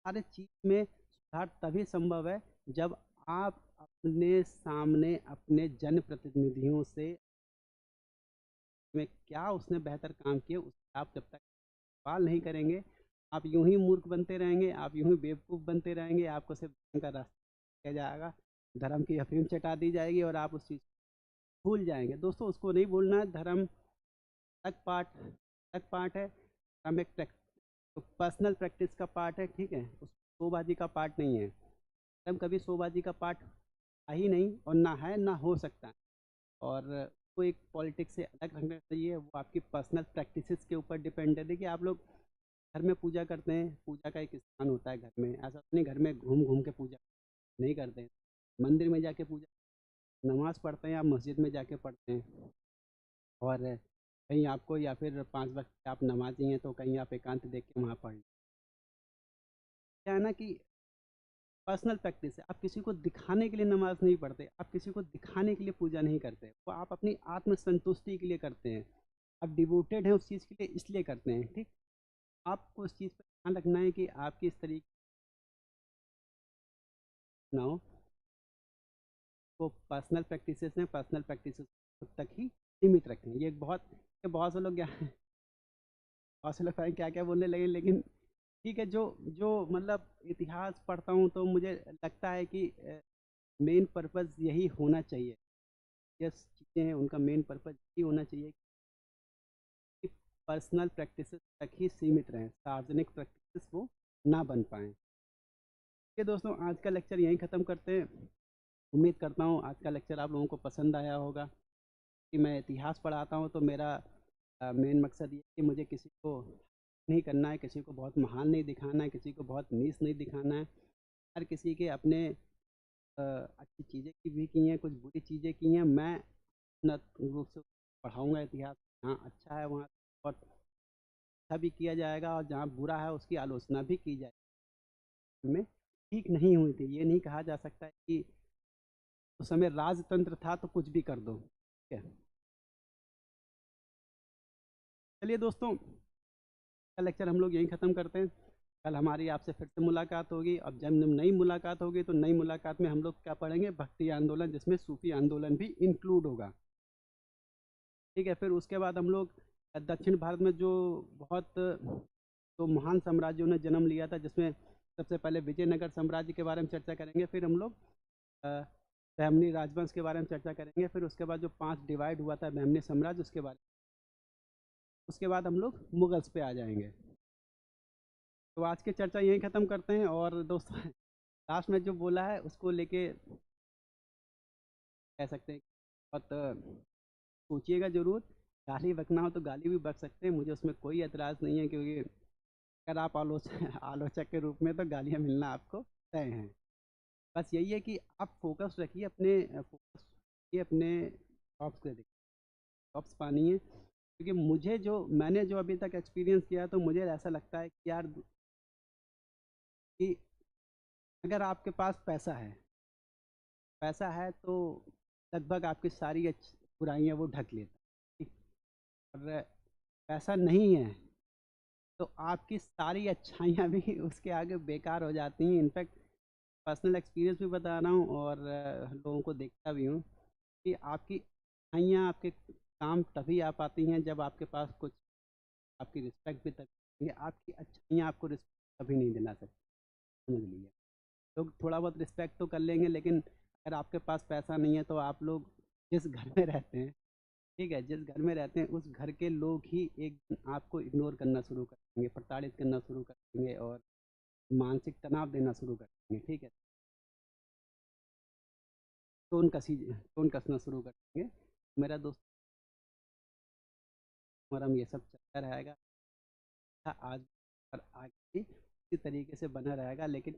हर चीज़ में सुधार तभी संभव है जब आप अपने सामने अपने जनप्रतिनिधियों से में क्या उसने बेहतर काम किया उससे आप जब तक सवाल नहीं करेंगे, आप यूं ही मूर्ख बनते रहेंगे, आप यूं ही बेवकूफ़ बनते रहेंगे, आपको सिर्फ धर्म का रास्ता किया जाएगा, धर्म की अफीम चटा दी जाएगी और आप उस चीज़ भूल जाएंगे। दोस्तों उसको नहीं भूलना है, धर्म अलग पार्ट है, धर्म एक तो पर्सनल प्रैक्टिस का पार्ट है, ठीक है, उस शोबाजी का पार्ट नहीं है। धर्म कभी शोबाजी का पार्ट है ही नहीं और ना है ना हो सकता है। और वो एक पॉलिटिक्स से अलग रखना चाहिए, वो आपकी पर्सनल प्रैक्टिसेस के ऊपर डिपेंड है। देखिए आप लोग घर में पूजा करते हैं, पूजा का एक स्थान होता है घर में, ऐसा अपने घर में घूम घूम के पूजा नहीं करते हैं, मंदिर में जाके पूजा, नमाज़ पढ़ते हैं, आप मस्जिद में जाके पढ़ते हैं। और कहीं आपको या फिर 5 वक्त आप नमाजी हैं तो कहीं आप एकांत देख के वहाँ पढ़, क्या है ना कि पर्सनल प्रैक्टिस है, आप किसी को दिखाने के लिए नमाज नहीं पढ़ते, आप किसी को दिखाने के लिए पूजा नहीं करते, वो आप अपनी आत्म संतुष्टि के लिए करते हैं, आप डिवोटेड हैं उस चीज़ के लिए इसलिए करते हैं, ठीक। आपको उस चीज़ पर ध्यान रखना है कि आपकी इस तरीके ना हो, वो पर्सनल प्रैक्टिसेस हैं, पर्सनल प्रैक्टिसेस तक ही सीमित रखें। ये बहुत से लोग क्या बहुत से लोग क्या क्या बोलने लगे, लेकिन ठीक है, जो जो मतलब इतिहास पढ़ता हूँ तो मुझे लगता है कि मेन पर्पज़ यही होना चाहिए, ये चीज़ें हैं उनका मेन पर्पज़ यही होना चाहिए कि पर्सनल प्रैक्टिसेस तक ही सीमित रहें, सार्वजनिक प्रैक्टिसेस वो ना बन पाएँ। ये दोस्तों आज का लेक्चर यहीं ख़त्म करते हैं। उम्मीद करता हूँ आज का लेक्चर आप लोगों को पसंद आया होगा। कि मैं इतिहास पढ़ाता हूँ तो मेरा मेन मकसद ये है कि मुझे किसी को नहीं करना है, किसी को बहुत महान नहीं दिखाना है, किसी को बहुत नीच नहीं दिखाना है। हर किसी के अपने अच्छी चीज़ें की भी की हैं, कुछ बुरी चीज़ें की हैं। मैं अपना रूप से पढ़ाऊँगा इतिहास, जहाँ अच्छा है वहाँ और अच्छा भी किया जाएगा और जहाँ बुरा है उसकी आलोचना भी की जाएगी। में ठीक नहीं हुई थी, ये नहीं कहा जा सकता है कि उस समय राजतंत्र था तो कुछ भी कर दो, ठीक है। चलिए दोस्तों, का लेक्चर हम लोग यहीं ख़त्म करते हैं। कल हमारी आपसे फिर से मुलाकात होगी। अब जब नई मुलाकात होगी तो नई मुलाकात में हम लोग क्या पढ़ेंगे, भक्ति आंदोलन, जिसमें सूफी आंदोलन भी इंक्लूड होगा, ठीक है। फिर उसके बाद हम लोग दक्षिण भारत में जो बहुत तो महान साम्राज्यों ने जन्म लिया था, जिसमें सबसे पहले विजयनगर साम्राज्य के बारे में चर्चा करेंगे, फिर हम लोग बहमनी राजवंश के बारे में चर्चा करेंगे, फिर उसके बाद जो 5 डिवाइड हुआ था बहमनी साम्राज्य उसके बारे में, उसके बाद हम लोग मुगल्स पे आ जाएंगे। तो आज की चर्चा यहीं ख़त्म करते हैं। और दोस्तों लास्ट में जो बोला है उसको लेके कह सकते हैं बहुत सोचिएगा ज़रूर। गाली बकना हो तो गाली भी बक सकते हैं, मुझे उसमें कोई एतराज़ नहीं है, क्योंकि अगर आप आलोचक के रूप में, तो गालियाँ मिलना आपको तय हैं। बस यही है कि आप फोकस रखिए अपने फोकस ये अपने जॉब्स को देखिए, जॉब्स पानी है, क्योंकि मैंने जो अभी तक एक्सपीरियंस किया है, तो मुझे ऐसा लगता है कि यार कि अगर आपके पास पैसा है तो लगभग आपकी सारी बुराइयां वो ढक लेता है। ठीक। और पैसा नहीं है तो आपकी सारी अच्छाइयाँ भी उसके आगे बेकार हो जाती हैं। इनफैक्ट पर्सनल एक्सपीरियंस भी बता रहा हूँ, और लोगों को देखता भी हूँ कि आपकी अच्छाइयाँ आपके काम तभी आ पाती हैं जब आपके पास कुछ, आपकी रिस्पेक्ट भी तभी, आपकी अच्छाइयाँ आपको रिस्पेक्ट कभी नहीं दिला सकती। समझ लीजिए, लोग थोड़ा बहुत रिस्पेक्ट तो कर लेंगे, लेकिन अगर आपके पास पैसा नहीं है तो आप लोग जिस घर में रहते हैं, ठीक है, जिस घर में रहते हैं उस घर के लोग ही एक दिन आपको इग्नोर करना शुरू कर देंगे, प्रताड़ित करना शुरू कर देंगे, और मानसिक तनाव देना शुरू कर देंगे। ठीक है, टोन कसना शुरू कर देंगे। मेरा दोस्त, हमारा ये सब चलता रहेगा, आज और आगे भी इसी तरीके से बना रहेगा। लेकिन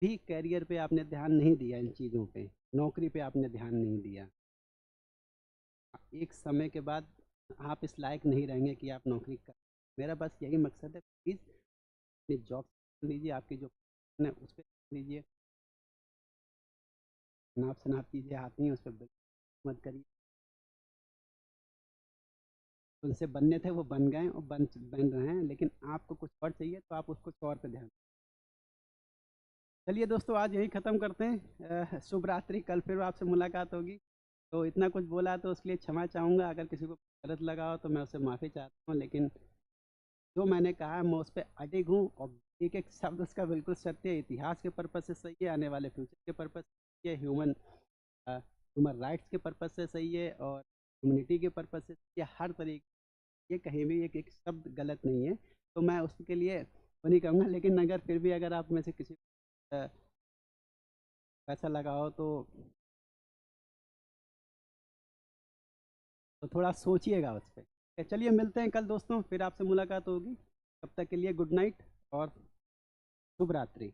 भी कैरियर पे आपने ध्यान नहीं दिया, इन चीज़ों पे, नौकरी पे आपने ध्यान नहीं दिया, एक समय के बाद आप इस लायक नहीं रहेंगे कि आप नौकरी कर। मेरा बस यही मकसद है, प्लीज़ अपनी जॉब लीजिए, आपकी जो है उस पर लीजिए, नाप शनाप चीज़ें आती हैं उस पर बिल्कुल मत करिए। उनसे बनने थे वो बन गए और बन रहे हैं, लेकिन आपको कुछ और चाहिए तो आप उसको कुछ और पे ध्यान। चलिए दोस्तों, आज यही ख़त्म करते हैं। शुभ रात्रि, कल फिर आपसे मुलाकात होगी। तो इतना कुछ बोला तो उसके लिए क्षमा चाहूँगा, अगर किसी को गलत लगा हो तो मैं उससे माफ़ी चाहता हूँ, लेकिन जो मैंने कहा है मैं उस पे अडिग हूँ, और एक एक शब्द उसका बिल्कुल सत्य है। इतिहास के पर्पज़ से सही है, आने वाले फ्यूचर के पर्पज़ से सही है, ह्यूमन राइट्स के पर्पज़ से सही है, और ह्यूमनिटी के पर्पज़ से सही है। हर तरीके, ये कहीं भी एक एक शब्द गलत नहीं है। तो मैं उसके लिए वो नहीं कहूँगा, लेकिन अगर फिर भी अगर आप में से किसी को पैसा लगा हो तो थोड़ा सोचिएगा उस पर। चलिए मिलते हैं कल दोस्तों, फिर आपसे मुलाकात होगी। तब तक के लिए गुड नाइट और शुभ रात्रि।